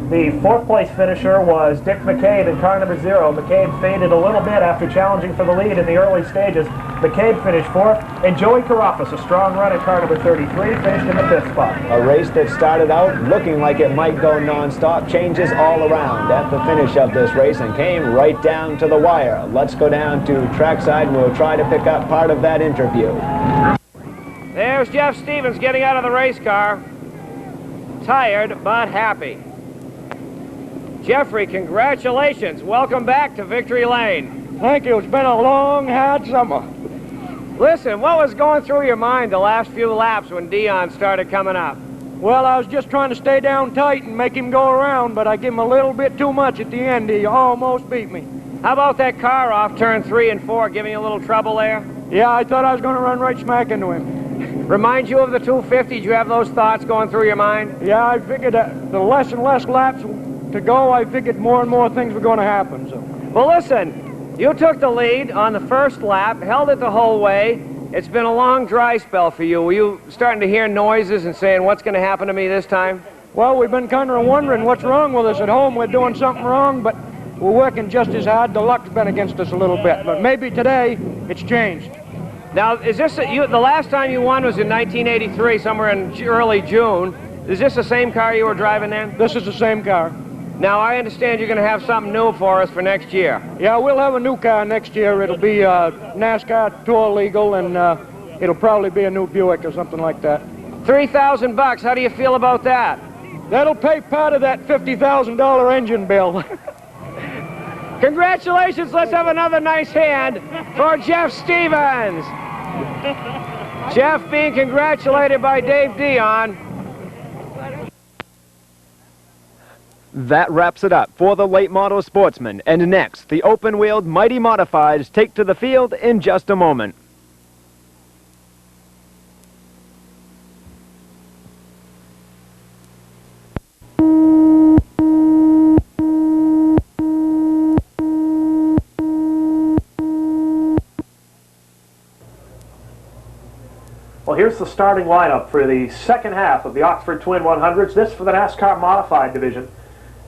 The 4th place finisher was Dick McCabe in car number 0. McCabe faded a little bit after challenging for the lead in the early stages. McCabe finished 4th, and Joey Karafis, a strong run at car number 33, finished in the 5th spot. A race that started out looking like it might go non-stop, changes all around at the finish of this race and came right down to the wire. Let's go down to trackside and we'll try to pick up part of that interview. There's Jeff Stevens getting out of the race car. Tired but happy. Jeffrey, congratulations. Welcome back to Victory Lane. Thank you. It's been a long, hard summer. Listen, what was going through your mind the last few laps when Dion started coming up? Well, I was just trying to stay down tight and make him go around, but I gave him a little bit too much at the end. He almost beat me. How about that car off turn 3 and 4, giving you a little trouble there? Yeah, I thought I was going to run right smack into him. Remind you of the 250? Did you have those thoughts going through your mind? Yeah, I figured that the less and less laps to go, I figured more and more things were going to happen. So. Well, listen, you took the lead on the first lap, held it the whole way. It's been a long dry spell for you. Were you starting to hear noises and saying, what's going to happen to me this time? Well, we've been kind of wondering what's wrong with us at home. We're doing something wrong, but we're working just as hard. The luck's been against us a little bit, but maybe today it's changed. Now, is this the last time you won was in 1983, somewhere in early June. Is this the same car you were driving then? This is the same car. Now, I understand you're going to have something new for us for next year. Yeah, we'll have a new car next year. It'll be NASCAR Tour legal, and it'll probably be a new Buick or something like that. $3,000. How do you feel about that? That'll pay part of that $50,000 engine bill. Congratulations. Let's have another nice hand for Jeff Stevens. Jeff being congratulated by Dave Dion. That wraps it up for the late model sportsman. And next, the open-wheeled Mighty Modifieds take to the field in just a moment. Well, here's the starting lineup for the second half of the Oxford Twin 100s. This for the NASCAR Modified Division.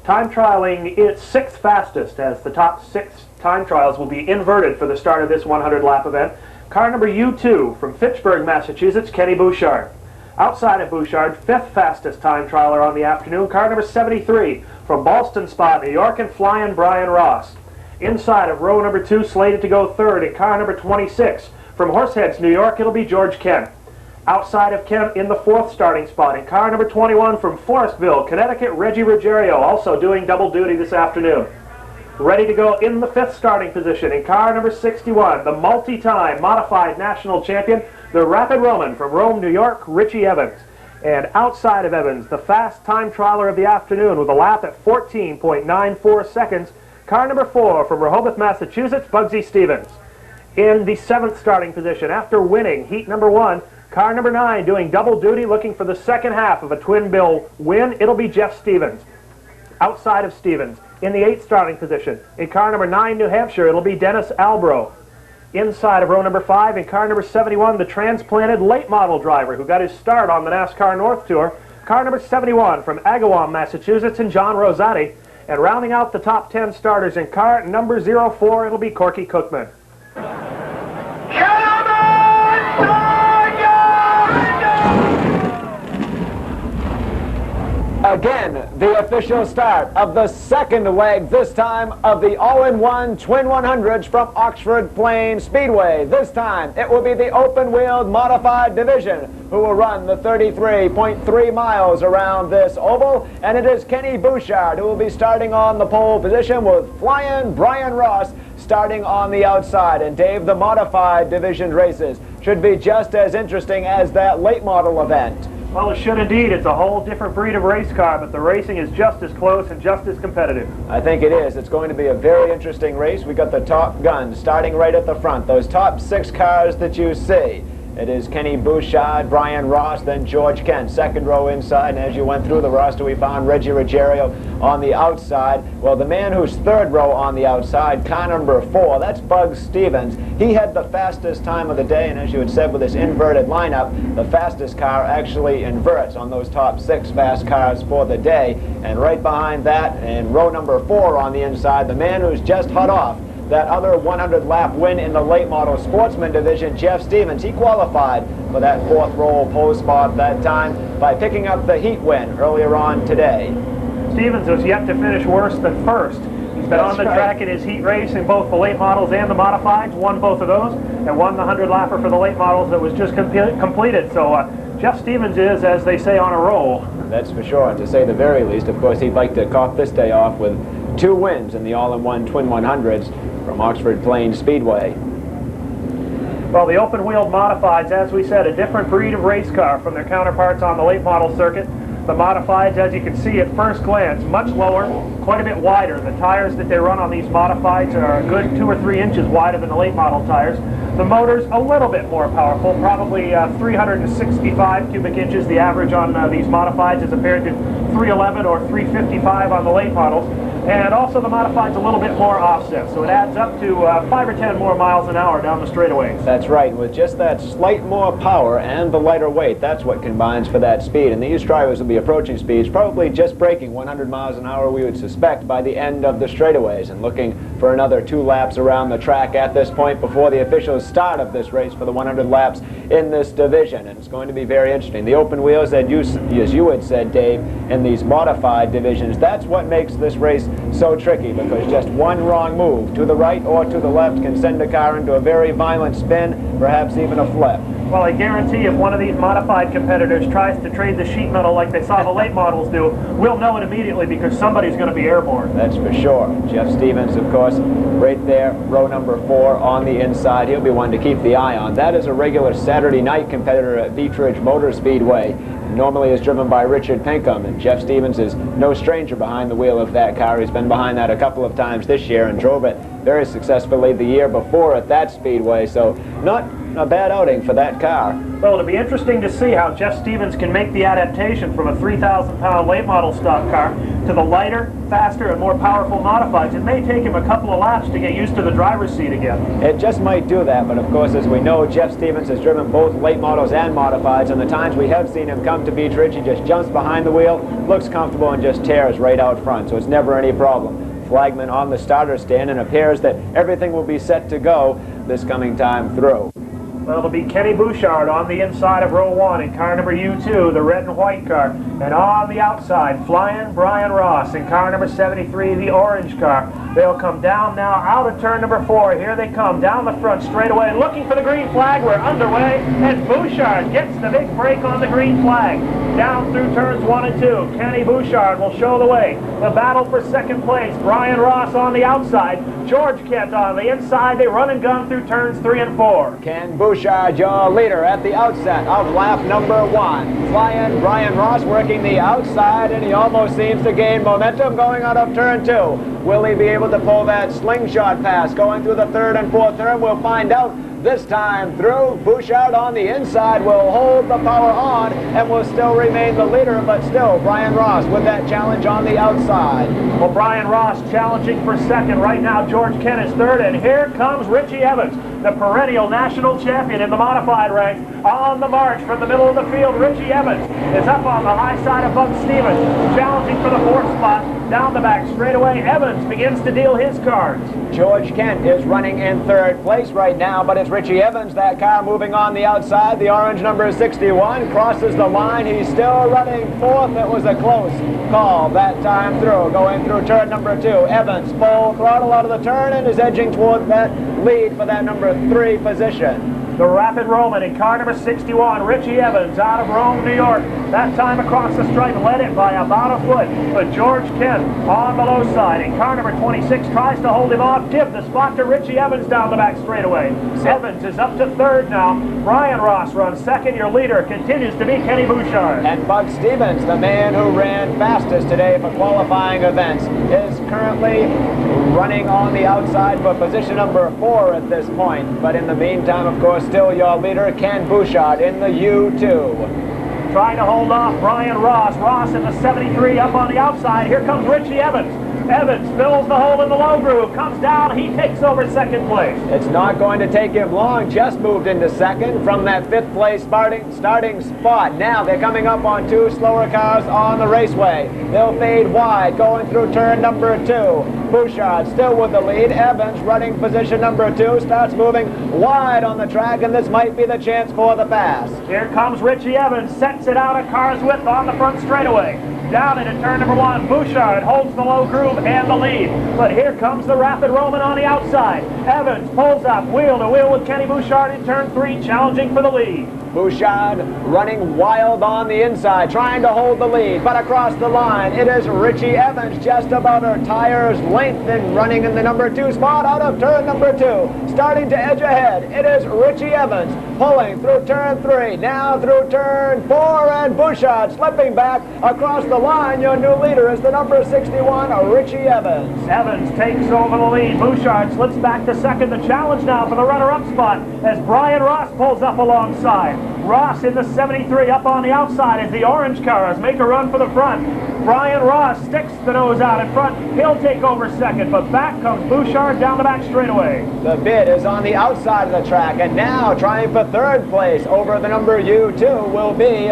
Time trialing its sixth fastest, as the top 6 time trials will be inverted for the start of this 100-lap event. Car number U2 from Fitchburg, Massachusetts, Kenny Bouchard. Outside of Bouchard, 5th fastest time trialer on the afternoon, car number 73 from Ballston Spa, New York, and Flying Brian Ross. Inside of row number 2, slated to go 3rd, in car number 26 from Horseheads, New York, it'll be George Kent. Outside of Kent in the 4th starting spot, in car number 21 from Forestville, Connecticut, Reggie Ruggiero, also doing double duty this afternoon. Ready to go in the 5th starting position, in car number 61, the multi-time modified national champion, the Rapid Roman from Rome, New York, Richie Evans. And outside of Evans, the fast time trialer of the afternoon with a lap at 14.94 seconds, car number 4 from Rehoboth, Massachusetts, Bugsy Stevens. In the 7th starting position, after winning heat number 1, car number 9 doing double duty, looking for the second half of a twin bill win, it'll be Jeff Stevens. Outside of Stevens, in the 8th starting position, in car number 9, New Hampshire, it'll be Dennis Albro. Inside of row number 5, in car number 71, the transplanted late model driver who got his start on the NASCAR North Tour, car number 71 from Agawam, Massachusetts, and John Rosati. And rounding out the top 10 starters in car number 04, it'll be Corky Cookman. Again, the official start of the second leg, this time of the all-in-one Twin 100s from Oxford Plains Speedway. This time, it will be the open-wheeled modified division who will run the 33.3 miles around this oval. And it is Kenny Bouchard who will be starting on the pole position, with Flying Brian Ross starting on the outside. And Dave, the modified division races should be just as interesting as that late model event. Well, it should indeed. It's a whole different breed of race car, but the racing is just as close and just as competitive. I think it is. It's going to be a very interesting race. We got the top guns starting right at the front. Those top 6 cars that you see. It is Kenny Bouchard, Brian Ross, then George Kent. Second row inside, and as you went through the roster, we found Reggie Ruggiero on the outside. Well, the man who's 3rd row on the outside, car number 4, that's Bugs Stevens. He had the fastest time of the day, and as you had said, with this inverted lineup, the fastest car actually inverts on those top 6 fast cars for the day. And right behind that, in row number 4 on the inside, the man who's just hot off that other 100-lap win in the late model sportsman division, Jeff Stevens. He qualified for that 4th row pole spot that time by picking up the heat win earlier on today. Stevens was yet to finish worse than 1st. He's been on the track in his heat race in both the late models and the modifieds, won both of those, and won the 100-lapper for the late models that was just completed. So Jeff Stevens is, as they say, on a roll. That's for sure, and to say the very least. Of course, he'd like to cop this day off with 2 wins in the all-in-one Twin 100s from Oxford Plains Speedway. Well, the open-wheeled modifieds, as we said, a different breed of race car from their counterparts on the late model circuit. The modifieds, as you can see at first glance, much lower, quite a bit wider. The tires that they run on these modifieds are a good 2 or 3 inches wider than the late model tires. The motor's a little bit more powerful, probably 365 cubic inches, the average on these modifieds, as compared to 311 or 355 on the late models. And also the modified's a little bit more offset, so it adds up to 5 or 10 more miles an hour down the straightaways. That's right. With just that slight more power and the lighter weight, that's what combines for that speed. And these drivers will be approaching speeds probably just breaking 100 miles an hour, we would suspect, by the end of the straightaways, and looking for another 2 laps around the track at this point before the official start of this race for the 100 laps in this division. And it's going to be very interesting. The open wheels, that as you had said, Dave, in these modified divisions, that's what makes this race so tricky because just one wrong move to the right or to the left can send a car into a very violent spin, perhaps even a flip. Well, I guarantee if one of these modified competitors tries to trade the sheet metal like they saw the late models do, we'll know it immediately because somebody's going to be airborne. That's for sure. Jeff Stevens, of course, right there, row number 4 on the inside. He'll be one to keep the eye on. That is a regular Saturday night competitor at Beech Ridge Motor Speedway. Normally is driven by Richard Pinkham, and Jeff Stevens is no stranger behind the wheel of that car. He's been behind that a couple of times this year and drove it very successfully the year before at that speedway, so not a bad outing for that car. Well, it'll be interesting to see how Jeff Stevens can make the adaptation from a 3,000-pound late model stock car to the lighter, faster, and more powerful modifieds. It may take him a couple of laps to get used to the driver's seat again. It just might do that, but of course, as we know, Jeff Stevens has driven both late models and modifieds, and the times we have seen him come to Beech Ridge, he just jumps behind the wheel, looks comfortable, and just tears right out front, so it's never any problem. Flagman on the starter stand, and it appears that everything will be set to go this coming time through. Well, it'll be Kenny Bouchard on the inside of row 1 in car number U2, the red and white car. And on the outside, flying Brian Ross in car number 73, the orange car. They'll come down now out of turn number 4. Here they come down the front straightaway, looking for the green flag. We're underway, and Bouchard gets the big break on the green flag. Down through turns 1 and 2. Kenny Bouchard will show the way. The battle for second place. Brian Ross on the outside. George Kent on the inside. They run and gun through turns 3 and 4. Ken Bouchard, your leader at the outset of lap number 1. Flying Brian Ross working the outside, and he almost seems to gain momentum going out of turn 2. Will he be able to pull that slingshot pass going through the 3rd and 4th turn? We'll find out. This time through, Bouchard on the inside will hold the power on and will still remain the leader, but still Brian Ross with that challenge on the outside. Well, Brian Ross challenging for second. Right now, George Kent is third, and here comes Richie Evans, the perennial national champion in the modified ranks. On the march from the middle of the field, Richie Evans is up on the high side of Bug Stevens, challenging for the 4th spot. Down the back straightaway, Evans begins to deal his cards. George Kent is running in 3rd place right now, but it's Richie Evans, that car moving on the outside. The orange number 61 crosses the line. He's still running 4th. It was a close call that time through. Going through turn number 2, Evans full throttle out of the turn and is edging toward that lead for that number 3 position. The Rapid Roman in car number 61, Richie Evans out of Rome, New York. That time across the stripe, led it by about a foot. But George Kent on the low side in car number 26 tries to hold him off. Give the spot to Richie Evans down the back straightaway. Evans is up to 3rd now. Brian Ross runs 2nd. Your leader continues to be Kenny Bouchard. And Bug Stevens, the man who ran fastest today for qualifying events, is currently running on the outside for position number 4 at this point. But in the meantime, of course, still your leader, Ken Bouchard in the U2. Trying to hold off Brian Ross. Ross in the 73 up on the outside. Here comes Richie Evans. Evans fills the hole in the low groove, comes down, he takes over 2nd place. It's not going to take him long, just moved into 2nd from that 5th place starting spot. Now they're coming up on 2 slower cars on the raceway. They'll fade wide, going through turn number 2. Bouchard still with the lead. Evans running position number 2, starts moving wide on the track, and this might be the chance for the pass. Here comes Richie Evans, sets it out a car's width on the front straightaway. Down into turn number 1, Bouchard holds the low groove and the lead. But here comes the Rapid Roman on the outside. Evans pulls up wheel to wheel with Kenny Bouchard in turn 3, challenging for the lead. Bouchard running wild on the inside, trying to hold the lead, but across the line, it is Richie Evans just about her tire's length and running in the number 2 spot out of turn number 2. Starting to edge ahead, it is Richie Evans pulling through turn 3, now through turn 4, and Bouchard slipping back across the line. Your new leader is the number 61, Richie Evans. Evans takes over the lead. Bouchard slips back to 2nd. The challenge now for the runner-up spot as Brian Ross pulls up alongside. Ross in the 73 up on the outside as the orange cars make a run for the front. Brian Ross sticks the nose out in front. He'll take over 2nd, but back comes Bouchard down the back straightaway. The bid is on the outside of the track, and now trying for 3rd place over the number U2 will be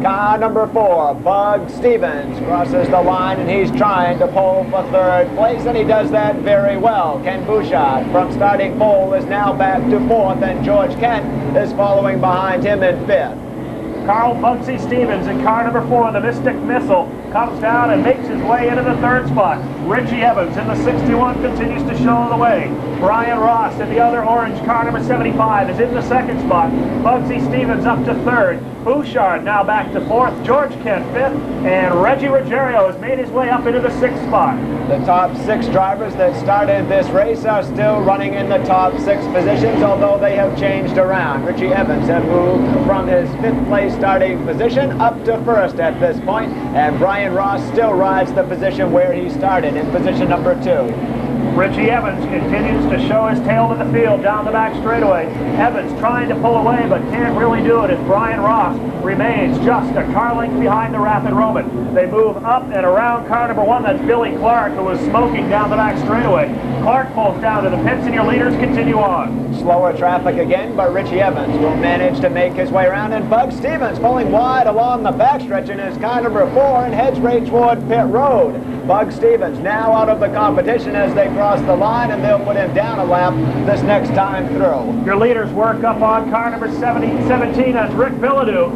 car number 4, Bug Stevens. Crosses the line, and he's trying to pull for 3rd place, and he does that very well. Ken Bouchard from starting pole is now back to 4th, and George Kent is following behind him in 5th. Carl Bugsy Stevens in car number 4, the Mystic Missile. comes down and makes his way into the third spot. Richie Evans in the 61 continues to show the way. Brian Ross in the other orange car, number 75, is in the second spot. Bugsy Stevens up to third. Bouchard now back to fourth. George Kent fifth. And Reggie Ruggiero has made his way up into the sixth spot. The top 6 drivers that started this race are still running in the top 6 positions, although they have changed around. Richie Evans has moved from his 5th place starting position up to 1st at this point, and Brian Ross still rides the position where he started in position number 2. Richie Evans continues to show his tail to the field down the back straightaway. Evans trying to pull away but can't really do it as Brian Ross remains just a car length behind the Rapid Roman. They move up and around car number 1. That's Billy Clark, who was smoking down the back straightaway. Clark pulls down to the pits and your leaders continue on. Slower traffic again, but Richie Evans will manage to make his way around, and Bug Stevens pulling wide along the backstretch in his car number 4 and heads right toward pit road. Bug Stevens now out of the competition as they cross the line, and they'll put him down a lap this next time through. Your leaders work up on car number 17, that's Rick Bilodeau.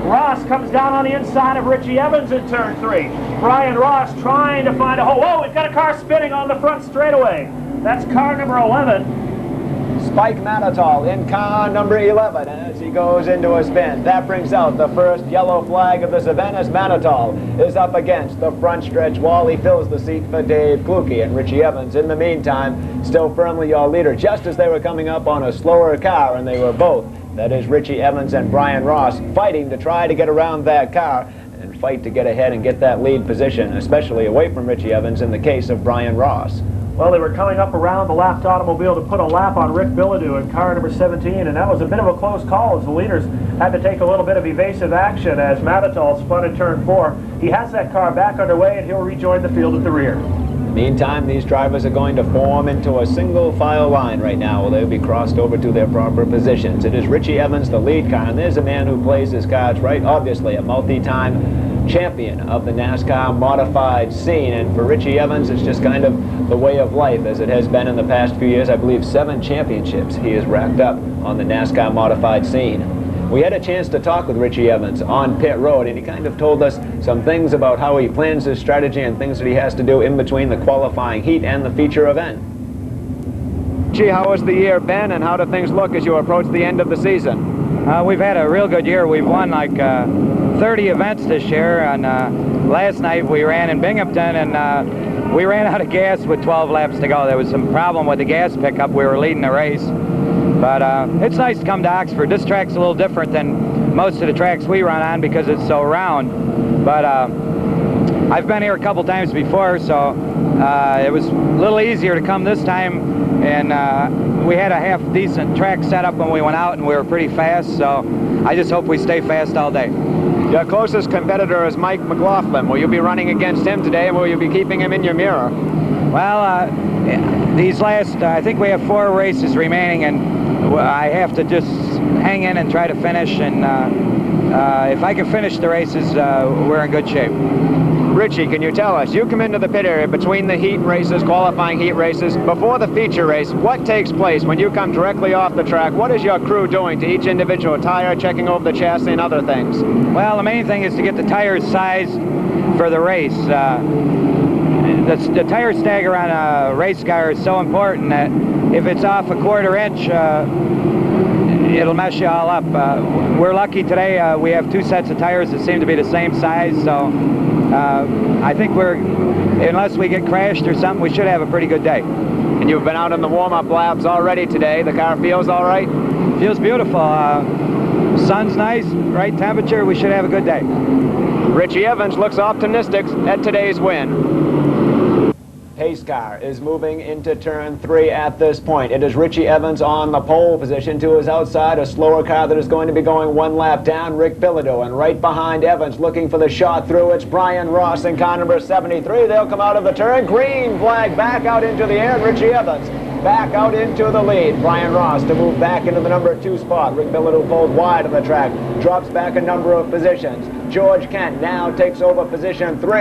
Ross comes down on the inside of Richie Evans in turn 3. Brian Ross trying to find a hole. Whoa, we've got a car spinning on the front straightaway. That's car number 11. Spike Manatol in car number 11 as he goes into a spin. That brings out the first yellow flag of this event as Manatol is up against the front stretch wall. He fills the seat for Dave Kluge, and Richie Evans in the meantime still firmly your leader just as they were coming up on a slower car, and they were both, that is Richie Evans and Brian Ross, fighting to try to get around that car and fight to get ahead and get that lead position, especially away from Richie Evans in the case of Brian Ross. Well, they were coming up around the lapped automobile to put a lap on Rick Bilodeau in car number 17, and that was a bit of a close call as the leaders had to take a little bit of evasive action as Manatol spun in turn 4. He has that car back underway, and he'll rejoin the field at the rear. Meantime, these drivers are going to form into a single file line right now. They'll be crossed over to their proper positions. It is Richie Evans, the lead car, and there's a man who plays his cards right, obviously a multi-time champion of the NASCAR modified scene, and for Richie Evans it's just kind of the way of life as it has been in the past few years. I believe 7 championships he has racked up on the NASCAR modified scene. We had a chance to talk with Richie Evans on pit road, and he kind of told us some things about how he plans his strategy and things that he has to do in between the qualifying heat and the feature event. Gee, how has the year been, and how do things look as you approach the end of the season? We've had a real good year. We've won like 30 events this year, and last night we ran in Binghamton, and we ran out of gas with 12 laps to go. There was some problem with the gas pickup. We were leading the race. But it's nice to come to Oxford. This track's a little different than most of the tracks we run on because it's so round. But I've been here a couple times before, so it was a little easier to come this time. And we had a half-decent track set up when we went out, and we were pretty fast. So I just hope we stay fast all day. Your closest competitor is Mike McLaughlin. Will you be running against him today, and will you be keeping him in your mirror? Well, these last, I think we have 4 races remaining, and I have to just hang in and try to finish, and if I can finish the races, we're in good shape. Richie, can you tell us, you come into the pit area between the heat races, qualifying heat races, before the feature race, what takes place when you come directly off the track? What is your crew doing to each individual tire, checking over the chassis and other things? Well, the main thing is to get the tires sized for the race. The tire stagger on a race car is so important that if it's off a 1/4 inch, it'll mess you all up. We're lucky today. We have 2 sets of tires that seem to be the same size, so I think unless we get crashed or something, we should have a pretty good day. And you've been out in the warm-up laps already today. The car feels all right? Feels beautiful. Sun's nice, right temperature. We should have a good day. Richie Evans looks optimistic at today's win. Pace car is moving into turn 3 at this point. It is Richie Evans on the pole position. To his outside, a slower car that is going to be going 1 lap down, Rick Bilodeau. And right behind Evans, looking for the shot through, it's Brian Ross in car number 73. They'll come out of the turn. Green flag back out into the air, and Richie Evans back out into the lead. Brian Ross to move back into the number 2 spot. Rick Bilodeau pulls wide on the track, drops back a number of positions. George Kent now takes over position 3.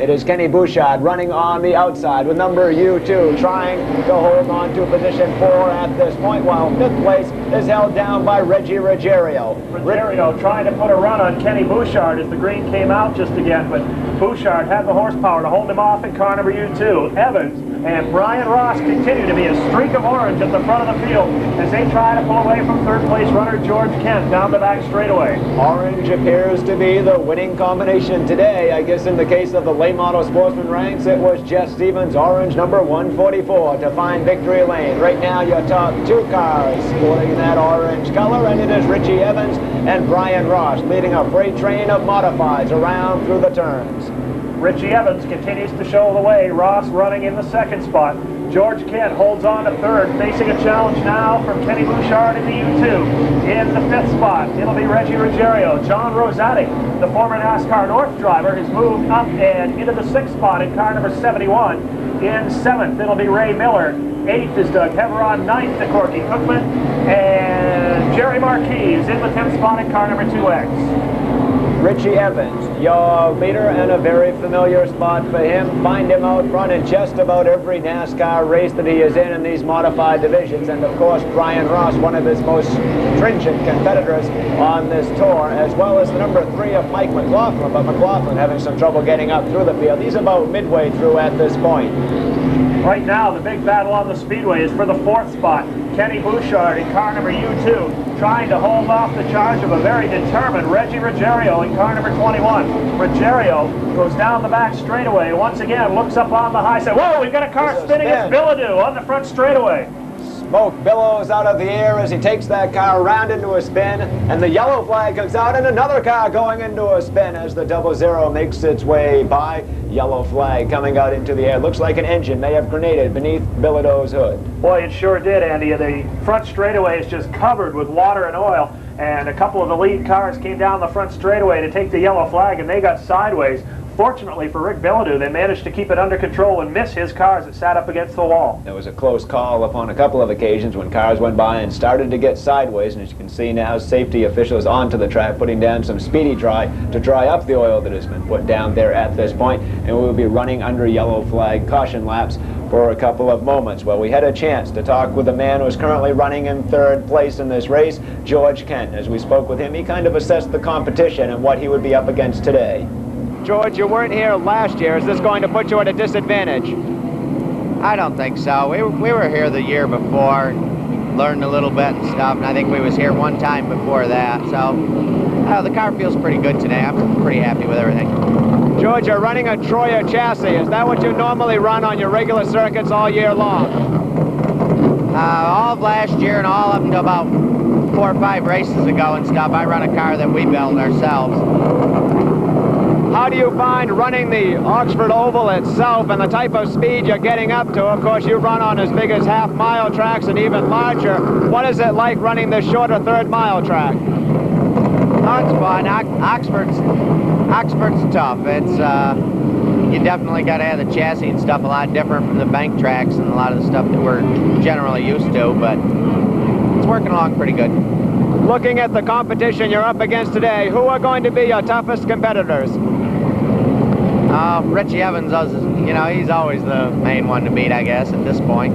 It is Kenny Bouchard running on the outside with number U2 trying to hold on to position 4 at this point, while 5th place is held down by Reggie Ruggiero. Ruggiero trying to put a run on Kenny Bouchard as the green came out just again, but Bouchard had the horsepower to hold him off in car number U2. Evans and Brian Ross continue to be a streak of orange at the front of the field as they try to pull away from 3rd place runner George Kent down the back straightaway. Orange appears to be the winning combination today. I guess in the case of the late model sportsman ranks, it was Jeff Stevens, orange number 144 to find victory lane. Right now your top 2 cars sporting that orange color, and it is Richie Evans and Brian Ross leading a freight train of modifieds around through the turns. Richie Evans continues to show the way. Ross running in the 2nd spot. George Kent holds on to 3rd, facing a challenge now from Kenny Bouchard in the U2. In the 5th spot, it'll be Reggie Ruggiero. John Rosati, the former NASCAR North driver, has moved up and into the 6th spot in car number 71. In 7th, it'll be Ray Miller. 8th is Doug Heveron. 9th to Corky Cookman. And Jerry Marquis is in the 10th spot in car number 2X. Richie Evans, your leader, and a very familiar spot for him. Find him out front in just about every NASCAR race that he is in these modified divisions. And of course, Brian Ross, one of his most stringent competitors on this tour, as well as the number 3 of Mike McLaughlin. But McLaughlin having some trouble getting up through the field. He's about midway through at this point. Right now, the big battle on the speedway is for the 4th spot. Kenny Bouchard in car number U2 trying to hold off the charge of a very determined Reggie Ruggiero in car number 21. Ruggiero goes down the back straightaway. Once again, looks up on the high side. Whoa, we've got a car spinning. It's Bilodeau on the front straightaway. Smoke billows out of the air as he takes that car around into a spin, and the yellow flag comes out, and another car going into a spin as the 00 makes its way by. Yellow flag coming out into the air. Looks like an engine may have grenaded beneath Bilodeau's hood. Boy, it sure did, Andy. The front straightaway is just covered with water and oil, and a couple of the lead cars came down the front straightaway to take the yellow flag, and they got sideways. Fortunately for Rick Bilodeau, they managed to keep it under control and miss his cars that sat up against the wall. There was a close call upon a couple of occasions when cars went by and started to get sideways, and as you can see now, safety officials onto the track putting down some speedy dry to dry up the oil that has been put down there at this point, and we will be running under yellow flag caution laps for a couple of moments. Well, we had a chance to talk with the man who's currently running in 3rd place in this race, George Kent. As we spoke with him, he kind of assessed the competition and what he would be up against today. George, you weren't here last year. Is this going to put you at a disadvantage? I don't think so. We were here the year before, learned a little bit and stuff, and I think we was here one time before that. So the car feels pretty good today. I'm pretty happy with everything. George, you're running a Troyer chassis. Is that what you normally run on your regular circuits all year long? All of last year and all up until about 4 or 5 races ago and stuff, I run a car that we build ourselves. How do you find running the Oxford Oval itself and the type of speed you're getting up to? Of course, you run on as big as half-mile tracks and even larger. What is it like running the shorter 3rd-mile track? Oh, it's fun. Oxford's tough. It's you definitely got to have the chassis and stuff a lot different from the bank tracks and a lot of the stuff that we're generally used to, but it's working along pretty good. Looking at the competition you're up against today, who are going to be your toughest competitors? Richie Evans, he's always the main one to beat, I guess, at this point.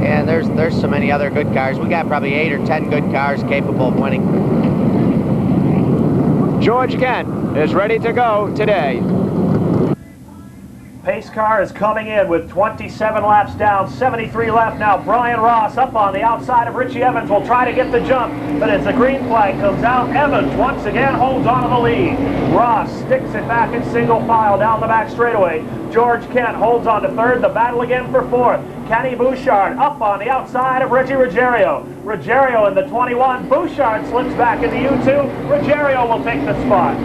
And there's so many other good cars. We got probably 8 or 10 good cars capable of winning. George Kent is ready to go today. Pace car is coming in with 27 laps down, 73 left now. Brian Ross up on the outside of Richie Evans will try to get the jump, but as the green flag comes out, Evans once again holds on to the lead. Ross sticks it back in single file down the back straightaway. George Kent holds on to 3rd, the battle again for 4th. Kenny Bouchard up on the outside of Reggie Ruggiero. Ruggiero in the 21, Bouchard slips back in the U2. Ruggiero will take the spot.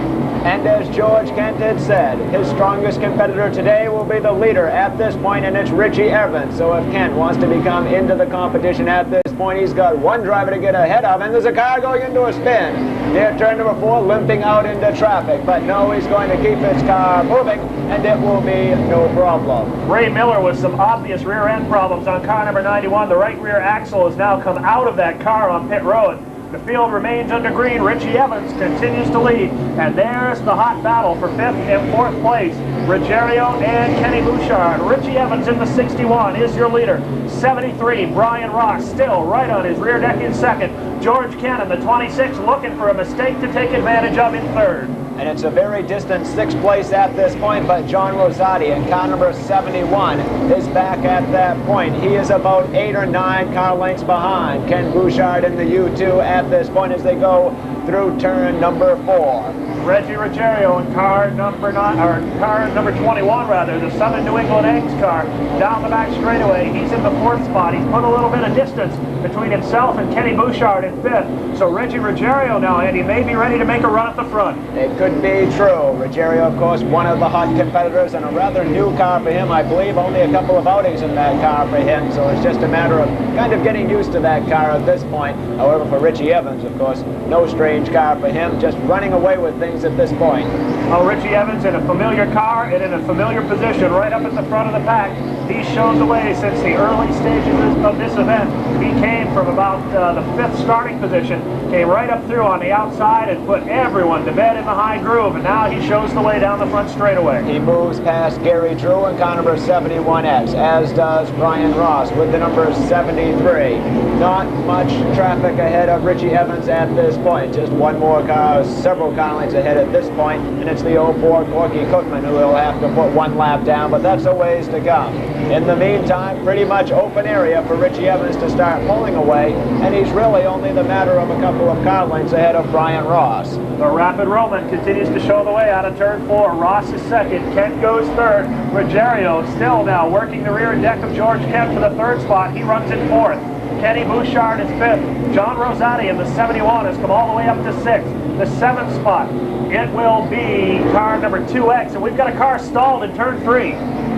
And as George Kent had said, his strongest competitor today will be the leader at this point, and it's Richie Evans. So if Kent wants to become into the competition at this point, he's got one driver to get ahead of, and there's a car going into a spin near turn number 4, limping out into traffic. But no, he's going to keep his car moving, and it will be no problem. Ray Miller with some obvious rear end problems on car number 91. The right rear axle has now come out of that car on pit road. The field remains under green. Richie Evans continues to lead. And there's the hot battle for 5th and 4th place. Ruggiero and Kenny Bouchard. Richie Evans in the 61 is your leader. 73, Brian Ross still right on his rear deck in 2nd. George Kent in the 26 looking for a mistake to take advantage of in 3rd. And it's a very distant 6th place at this point, but John Rosati in car number 71 is back at that point. He is about 8 or 9 car lengths behind Ken Bouchard in the U2 at this point as they go through turn number 4. Reggie Ruggiero in car number 21 rather, the Southern New England Eggs car, down the back straightaway. He's in the 4th spot. He's put a little bit of distance between himself and Kenny Bouchard in 5th. So Reggie Ruggiero now, Andy, may be ready to make a run at the front. It could be true. Ruggiero, of course, one of the hot competitors, and a rather new car for him. I believe only a couple of outings in that car for him, so it's just a matter of kind of getting used to that car at this point. However, for Richie Evans, of course, no strange car for him, just running away with things at this point. Well, Richie Evans in a familiar car and in a familiar position right up at the front of the pack. He shows the way since the early stages of this event. He came from about the 5th starting position, came right up through on the outside and put everyone to bed in the high groove, and now he shows the way down the front straightaway. He moves past Gary Drew in car number 71X, as does Brian Ross with the number 73. Not much traffic ahead of Richie Evans at this point. Just one more car, several car lengths ahead at this point, and it's the 04 Corky Cookman who will have to put one lap down, but that's a ways to come. In the meantime, pretty much open area for Richie Evans to start pulling away, and he's really only the matter of a couple of car lengths ahead of Brian Ross. The Rapid Roman continues to show the way out of turn 4. Ross is 2nd. Kent goes 3rd. Ruggiero still now working the rear deck of George Kent for the 3rd spot. He runs in 4th. Kenny Bouchard is 5th. John Rosati in the 71 has come all the way up to 6th. The 7th spot, it will be car number 2X, and we've got a car stalled in turn 3.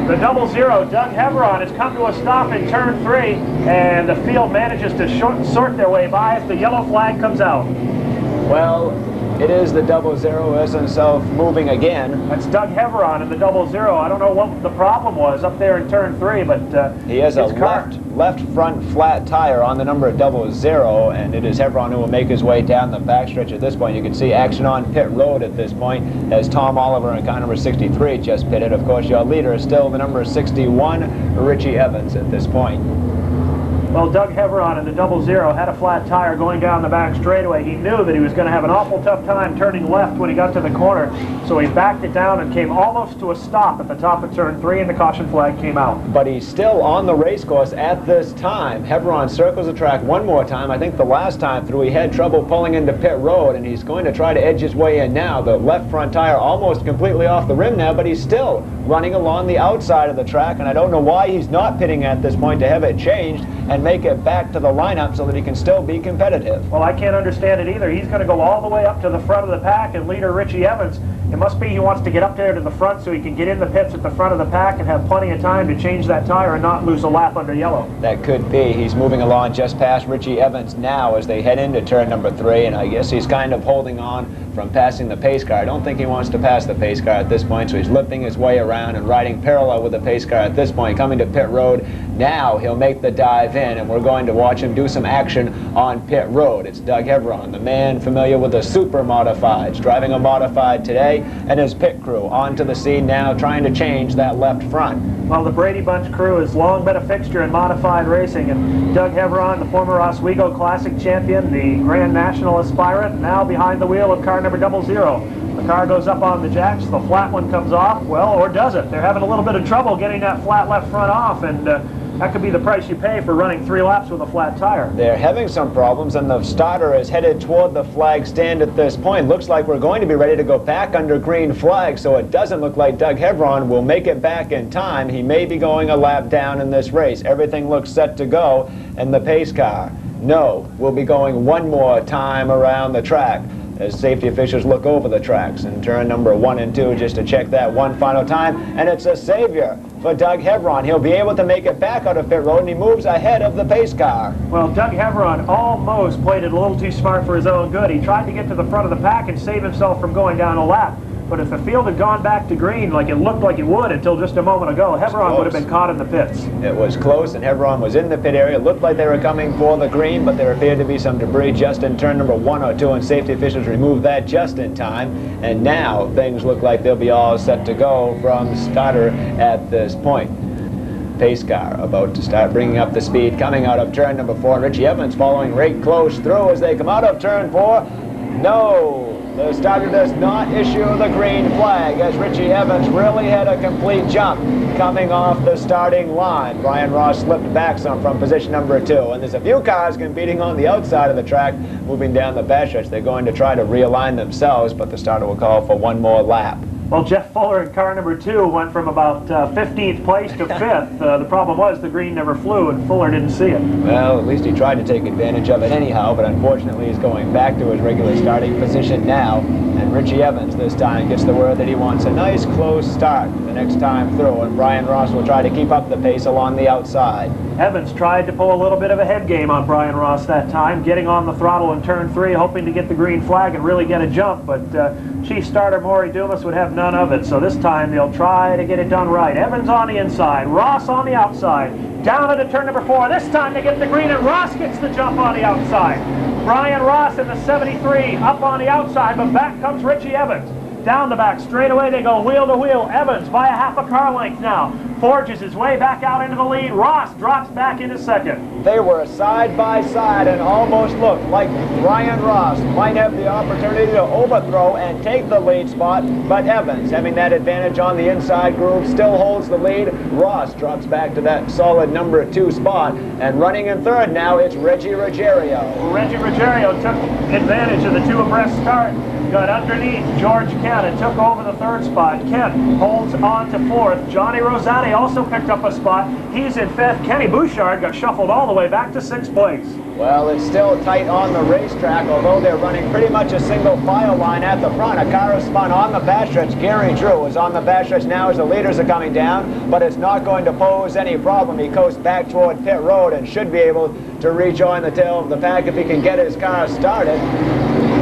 The 00, Doug Heveron, has come to a stop in turn 3, and the field manages to sort their way by as the yellow flag comes out. Well, it is the 00 is himself moving again. That's Doug Heveron in the 00. I don't know what the problem was up there in turn 3, but he has a left front flat tire on the number 00, and it is Heveron who will make his way down the backstretch at this point. You can see action on pit road at this point as Tom Oliver in car number 63 just pitted. Of course, your leader is still the number 61, Richie Evans at this point. Well, Doug Heveron in the 00 had a flat tire going down the back straightaway. He knew that he was going to have an awful tough time turning left when he got to the corner, so he backed it down and came almost to a stop at the top of turn 3, and the caution flag came out. But he's still on the race course at this time. Heveron circles the track one more time. I think the last time through he had trouble pulling into pit road, and he's going to try to edge his way in now. The left front tire almost completely off the rim now, but he's still running along the outside of the track, and I don't know why he's not pitting at this point to have it changed and make it back to the lineup so that he can still be competitive. Well, I can't understand it either. He's going to go all the way up to the front of the pack, and leader Richie Evans, it must be he wants to get up there to the front so he can get in the pits at the front of the pack and have plenty of time to change that tire and not lose a lap under yellow. That could be. He's moving along just past Richie Evans now as they head into turn number 3, and I guess he's kind of holding on from passing the pace car. I don't think he wants to pass the pace car at this point, so he's limping his way around and riding parallel with the pace car at this point, coming to pit road. Now he'll make the dive in, and we're going to watch him do some action on pit road. It's Doug Heveron, the man familiar with the super modifieds, driving a modified today, and his pit crew onto the scene now, trying to change that left front. Well, the Brady Bunch crew has long been a fixture in modified racing, and Doug Heveron, the former Oswego Classic champion, the Grand National aspirant, now behind the wheel of car number 00. The car goes up on the jacks, the flat one comes off, well, or does it? They're having a little bit of trouble getting that flat left front off, and that could be the price you pay for running 3 laps with a flat tire. They're having some problems, and the starter is headed toward the flag stand at this point. Looks like we're going to be ready to go back under green flag, so it doesn't look like Doug Heveron will make it back in time. He may be going a lap down in this race. Everything looks set to go, and the pace car, no, will be going one more time around the track. as safety officials look over the tracks. And turn number 1 and 2 just to check that one final time. And it's a savior for Doug Hebron. He'll be able to make it back out of pit road, and he moves ahead of the pace car. Well, Doug Hebron almost played it a little too smart for his own good. He tried to get to the front of the pack and save himself from going down a lap. But if the field had gone back to green like it looked like it would until just a moment ago, Hebron would have been caught in the pits. It was close, and Hebron was in the pit area. It looked like they were coming for the green, but there appeared to be some debris just in turn number 1 or 2, and safety officials removed that just in time. And now things look like they'll be all set to go from starter at this point. Pace car about to start bringing up the speed, coming out of turn number 4. Richie Evans following right close through as they come out of turn 4. No! The starter does not issue the green flag as Richie Evans really had a complete jump coming off the starting line. Brian Ross slipped back some from position number 2, and there's a few cars competing on the outside of the track moving down the backstretch. They're going to try to realign themselves, but the starter will call for one more lap. Well, Jeff Fuller in car number 2 went from about 15th place to 5th. The problem was the green never flew, and Fuller didn't see it. Well, at least he tried to take advantage of it anyhow, but unfortunately he's going back to his regular starting position now. And Richie Evans this time gets the word that he wants a nice close start the next time through, and Brian Ross will try to keep up the pace along the outside. Evans tried to pull a little bit of a head game on Brian Ross that time, getting on the throttle in turn 3, hoping to get the green flag and really get a jump, but chief starter Maury Dumas would have none of it, so this time they'll try to get it done right. Evans on the inside, Ross on the outside, down into turn number 4. This time they get the green, and Ross gets the jump on the outside. Brian Ross in the 73 up on the outside, but back comes Richie Evans. Down the back, straight away they go wheel to wheel. Evans by a half a car length now. Forges his way back out into the lead. Ross drops back into second. They were side by side and almost looked like Brian Ross might have the opportunity to overthrow and take the lead spot, but Evans, having that advantage on the inside groove, still holds the lead. Ross drops back to that solid number 2 spot, and running in third now, it's Reggie Ruggiero. Reggie Ruggiero took advantage of the 2 abreast start. Got underneath George Kent and took over the 3rd spot. Kent holds on to 4th. Johnny Rosati also picked up a spot. He's in 5th. Kenny Bouchard got shuffled all the way back to 6th place. Well, it's still tight on the racetrack, although they're running pretty much a single file line at the front. A car has spun on the backstretch. Gary Drew is on the backstretch now as the leaders are coming down, but it's not going to pose any problem. He coasts back toward pit road and should be able to rejoin the tail of the pack if he can get his car started.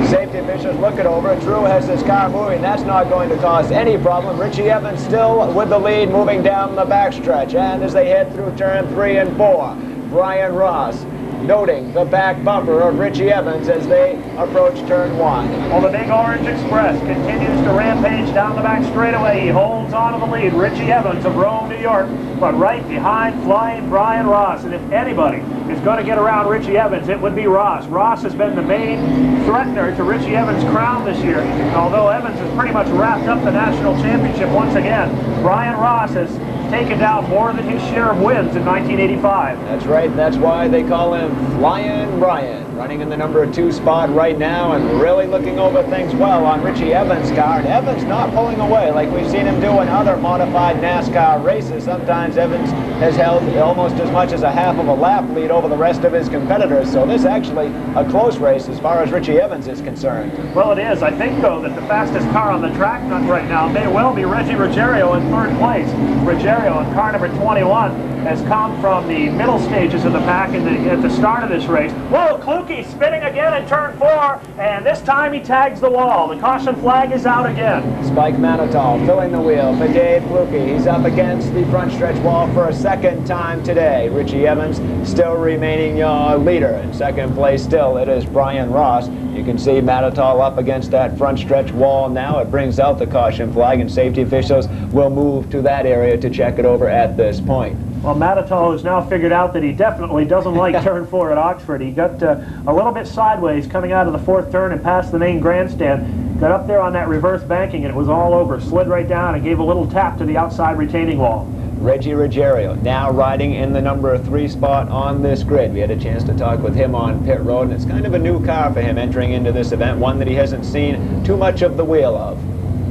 Safety officials look it over. Drew has his car moving. That's not going to cause any problem. Richie Evans still with the lead moving down the backstretch. And as they head through turn 3 and 4, Brian Ross noting the back bumper of Richie Evans as they approach turn 1. Well, the Big Orange Express continues to rampage down the back straightaway. He holds on to the lead. Richie Evans of Rome, New York, but right behind flying Brian Ross. And if anybody is going to get around Richie Evans, it would be Ross. Ross has been the main threatener to Richie Evans' crown this year. And although Evans has pretty much wrapped up the national championship once again, Brian Ross has taken down more than his share of wins in 1985. That's right. That's why they call him Flying Brian. Running in the number 2 spot right now and really looking over things well on Richie Evans' car. And Evans not pulling away like we've seen him do in other modified NASCAR races. Sometimes Evans has held almost as much as a half of a lap lead over the rest of his competitors. So this is actually a close race as far as Richie Evans is concerned. Well, it is. I think, though, that the fastest car on the track right now may well be Reggie Ruggiero in 3rd place. Ruggiero in car number 21 has come from the middle stages of the pack at the start of this race. Whoa, Kluge spinning again in turn 4, and this time he tags the wall. The caution flag is out again. Spike Manitow filling the wheel for Dave Kluge. He's up against the front stretch wall for a 2nd time today. Richie Evans still remaining your leader. In 2nd place still, it is Brian Ross. You can see Manitow up against that front stretch wall now. It brings out the caution flag, and safety officials will move to that area to check it over at this point. Well, Manitow has now figured out that he definitely doesn't like turn 4 at Oxford. He got a little bit sideways coming out of the 4th turn and past the main grandstand. Got up there on that reverse banking and it was all over. Slid right down and gave a little tap to the outside retaining wall. Reggie Ruggiero now riding in the number 3 spot on this grid. We had a chance to talk with him on pit road, and it's kind of a new car for him entering into this event, one that he hasn't seen too much of the wheel of.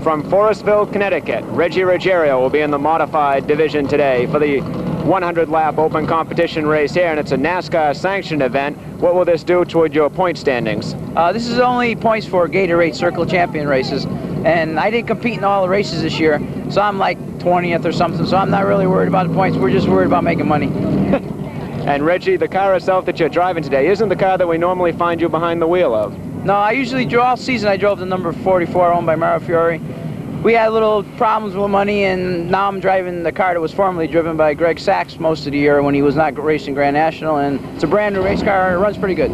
From Forestville, Connecticut, Reggie Ruggiero will be in the modified division today for the 100-lap open competition race here, and it's a NASCAR sanctioned event. What will this do toward your point standings? This is only points for Gatorade Circle Champion races, and I didn't compete in all the races this year, so I'm like 20th or something, so I'm not really worried about the points. We're just worried about making money. And Reggie, the car itself that you're driving today isn't the car that we normally find you behind the wheel of. No, I usually drove all season. I drove the number 44 owned by Mario Fiore. We had little problems with money, and now I'm driving the car that was formerly driven by Greg Sachs most of the year when he was not racing Grand National, and it's a brand new race car. It runs pretty good.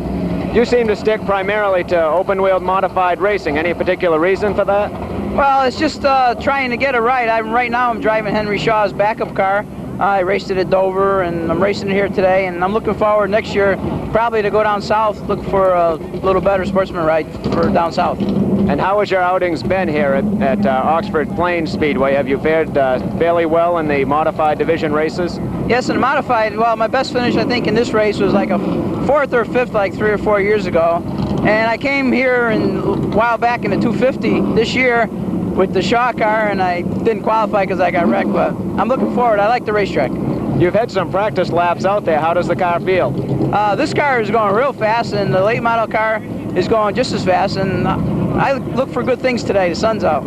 You seem to stick primarily to open-wheel modified racing. Any particular reason for that? Well, it's just trying to get it right. Right now I'm driving Henry Shaw's backup car. I raced it at Dover, and I'm racing it here today, and I'm looking forward next year probably to go down south, look for a little better sportsman ride for down south. And how has your outings been here at Oxford Plains Speedway? Have you fared fairly well in the modified division races? Yes, in the modified, well, my best finish I think in this race was like a 4th or 5th like 3 or 4 years ago. And I came here a while back in the 250 this year with the Shaw car, and I didn't qualify because I got wrecked, but I'm looking forward. I like the racetrack. You've had some practice laps out there. How does the car feel? This car is going real fast, and the late model car is going just as fast, and I look for good things today. The sun's out.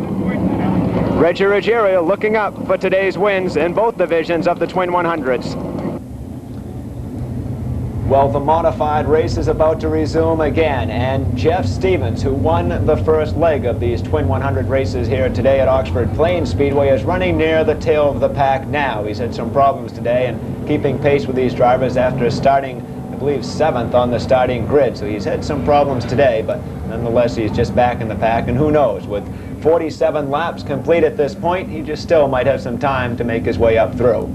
Reggie Ruggiero looking up for today's wins in both divisions of the Twin 100s. Well, the modified race is about to resume again, and Jeff Stevens, who won the first leg of these Twin 100 races here today at Oxford Plains Speedway, is running near the tail of the pack now. He's had some problems today and keeping pace with these drivers after starting, I believe, 7th on the starting grid. So he's had some problems today, but nonetheless, he's just back in the pack, and who knows, with 47 laps complete at this point, he just still might have some time to make his way up through.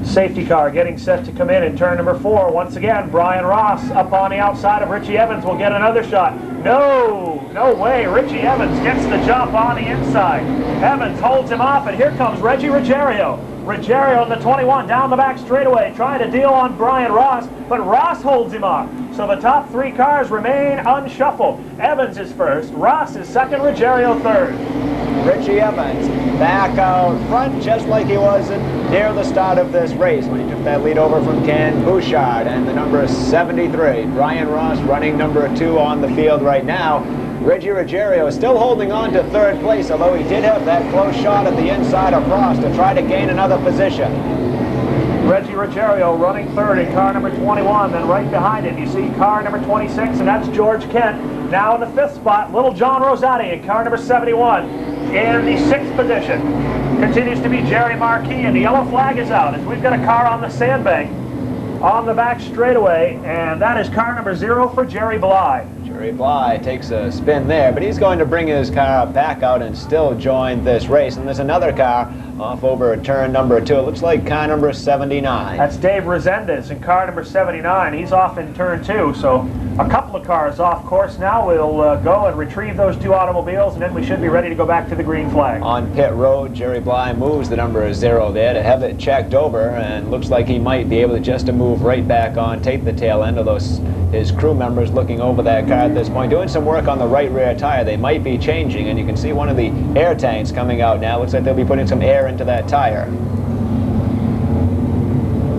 Safety car getting set to come in turn number 4. Once again, Brian Ross up on the outside of Richie Evans will get another shot. No way. Richie Evans gets the jump on the inside. Evans holds him off, and here comes Reggie Ruggiero. Ruggiero in the 21 down the back straightaway, trying to deal on Brian Ross, but Ross holds him off. So the top 3 cars remain unshuffled. Evans is first, Ross is second, Ruggiero third. Richie Evans back out front just like he was near the start of this race when he took that lead over from Ken Bouchard, and the number 73. Brian Ross running number 2 on the field right now. Reggie Ruggiero still holding on to 3rd place, although he did have that close shot at the inside of Ross to try to gain another position. Reggie Ruggiero running 3rd in car number 21, then right behind him you see car number 26, and that's George Kent. Now in the 5th spot, Little John Rosati in car number 71. In the 6th position continues to be Jerry Marquis, and the yellow flag is out as we've got a car on the sandbank on the back straightaway, and that is car number 0 for Jerry Bly. Jerry Bly takes a spin there, but he's going to bring his car back out and still join this race. And there's another car off over turn number 2. It looks like car number 79. That's Dave Resendez in car number 79. He's off in turn 2, so a couple of cars off course now. We'll go and retrieve those 2 automobiles, and then we should be ready to go back to the green flag. On pit road, Jerry Bly moves the number 0 there to have it checked over, and looks like he might be able to just to move right back on, take the tail end of those his crew members looking over that car at this point, doing some work on the right rear tire. They might be changing, and you can see one of the air tanks coming out now. Looks like they'll be putting some air into that tire.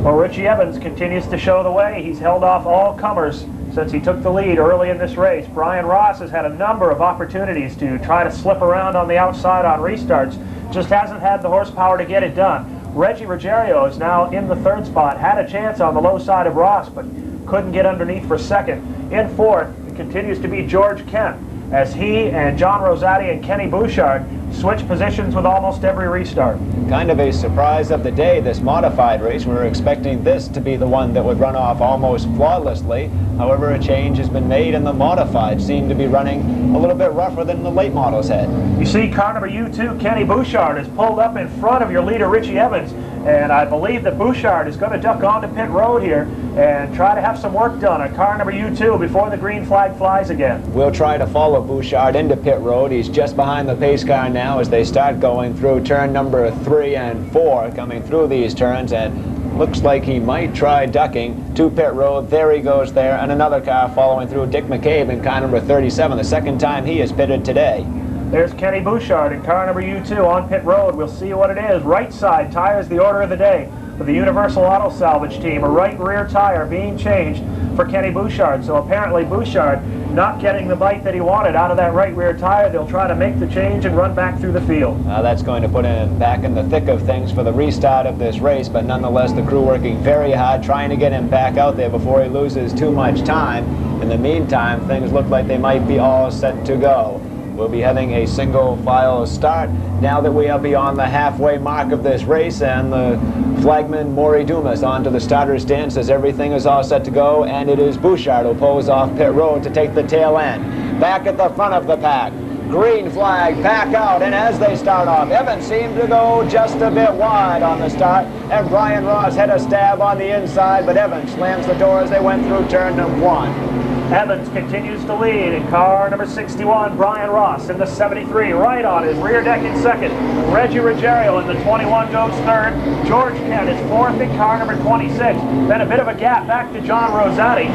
Well, Richie Evans continues to show the way. He's held off all comers since he took the lead early in this race. Brian Ross has had a number of opportunities to try to slip around on the outside on restarts, just hasn't had the horsepower to get it done. Reggie Ruggiero is now in the 3rd spot, had a chance on the low side of Ross, but couldn't get underneath for 2nd. In 4th, it continues to be George Kent, as he and John Rosati and Kenny Bouchard switch positions with almost every restart. Kind of a surprise of the day, this modified race. We were expecting this to be the one that would run off almost flawlessly. However, a change has been made, and the modified seem to be running a little bit rougher than the late models had. You see car number U2, Kenny Bouchard, is pulled up in front of your leader, Richie Evans, and I believe that Bouchard is going to duck onto pit road here and try to have some work done on car number U2 before the green flag flies again. We'll try to follow Bouchard into pit road. He's just behind the pace car now as they start going through turn number 3 and 4, coming through these turns, and looks like he might try ducking to pit road. There he goes there, and another car following through, Dick McCabe in car number 37, the 2nd time he has pitted today. There's Kenny Bouchard in car number U2 on pit road. We'll see what it is. Right side tires the order of the day. for the Universal Auto Salvage team. A right rear tire being changed for Kenny Bouchard. So apparently Bouchard not getting the bite that he wanted out of that right rear tire. They'll try to make the change and run back through the field. That's going to put him back in the thick of things for the restart of this race, but nonetheless the crew working very hard trying to get him back out there before he loses too much time. In the meantime, things look like they might be all set to go. We'll be having a single file start now that we are beyond the halfway mark of this race, and the flagman Maury Dumas onto the starter's stand says everything is all set to go, and it is Bouchard who pulls off pit road to take the tail end. Back at the front of the pack, green flag, back out, and as they start off, Evans seemed to go just a bit wide on the start, and Brian Ross had a stab on the inside, but Evans slams the door as they went through turn number 1. Evans continues to lead in car number 61, Brian Ross in the 73, right on his rear deck in second. Reggie Ruggiero in the 21 goes third. George Kent is fourth in car number 26. Then a bit of a gap back to John Rosati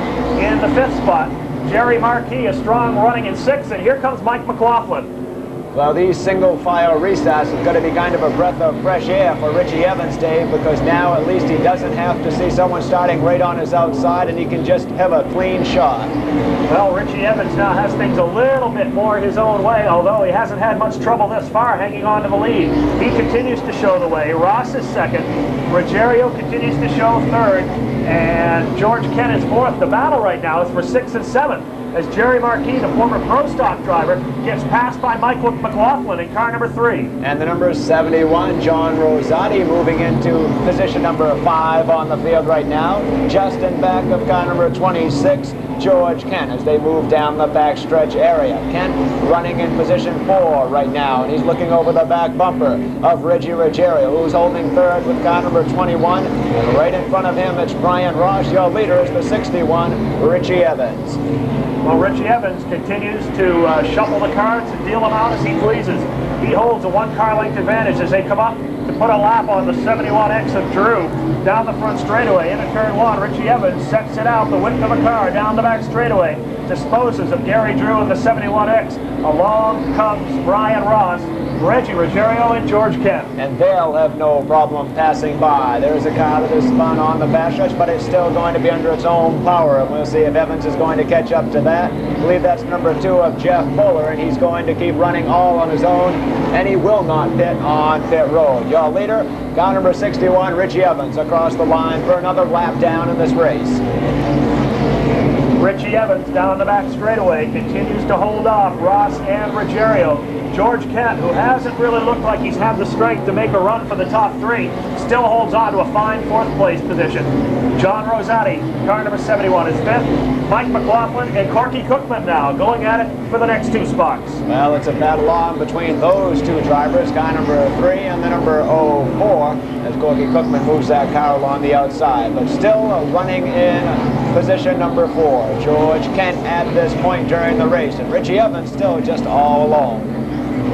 in the 5th spot. Jerry Marquis, a strong running in 6th, and here comes Mike McLaughlin. Well, these single file restarts is going to be kind of a breath of fresh air for Richie Evans, Dave, because now at least he doesn't have to see someone starting right on his outside, and he can just have a clean shot. Well, Richie Evans now has things a little bit more his own way, although he hasn't had much trouble thus far hanging on to the lead. He continues to show the way. Ross is second. Ruggiero continues to show third, and George Kent is fourth. The battle right now is for 6th and 7th. As Jerry Marquis, the former Pro Stock driver, gets passed by Mike McLaughlin in car number 3. And the number 71, John Rosati, moving into position number 5 on the field right now, just in back of car number 26, George Kent, as they move down the backstretch area. Kent running in position 4 right now, and he's looking over the back bumper of Reggie Ruggiero, who's holding third with car number 21, and right in front of him it's Brian Ross. Your leader is the 61, Richie Evans. Well, Richie Evans continues to shuffle the cards and deal them out as he pleases. He holds a 1-car length advantage as they come up to put a lap on the 71X of Drew down the front straightaway. Into turn 1, Richie Evans sets it out the width of a car down the back straightaway, disposes of Gary Drew in the 71X. Along comes Brian Ross, Reggie Ruggiero, and George Kent. And they'll have no problem passing by. There's a car that is spun on the backstretch, but it's still going to be under its own power, and we'll see if Evans is going to catch up to that. I believe that's number 2 of Jeff Fuller, and he's going to keep running all on his own, and he will not pit on pit road. Your leader, car number 61, Richie Evans, across the line for another lap down in this race. Richie Evans down the back straightaway continues to hold off Ross and Ruggiero. George Kent, who hasn't really looked like he's had the strength to make a run for the top 3, still holds on to a fine 4th place position. John Rosati, car number 71, is 5th. Mike McLaughlin and Corky Cookman now going at it for the next 2 spots. Well, it's a battle on between those 2 drivers, car number 3 and the number 04, as Corky Cookman moves that car along the outside, but still running in position number 4. George Kent at this point during the race, and Richie Evans still just all alone.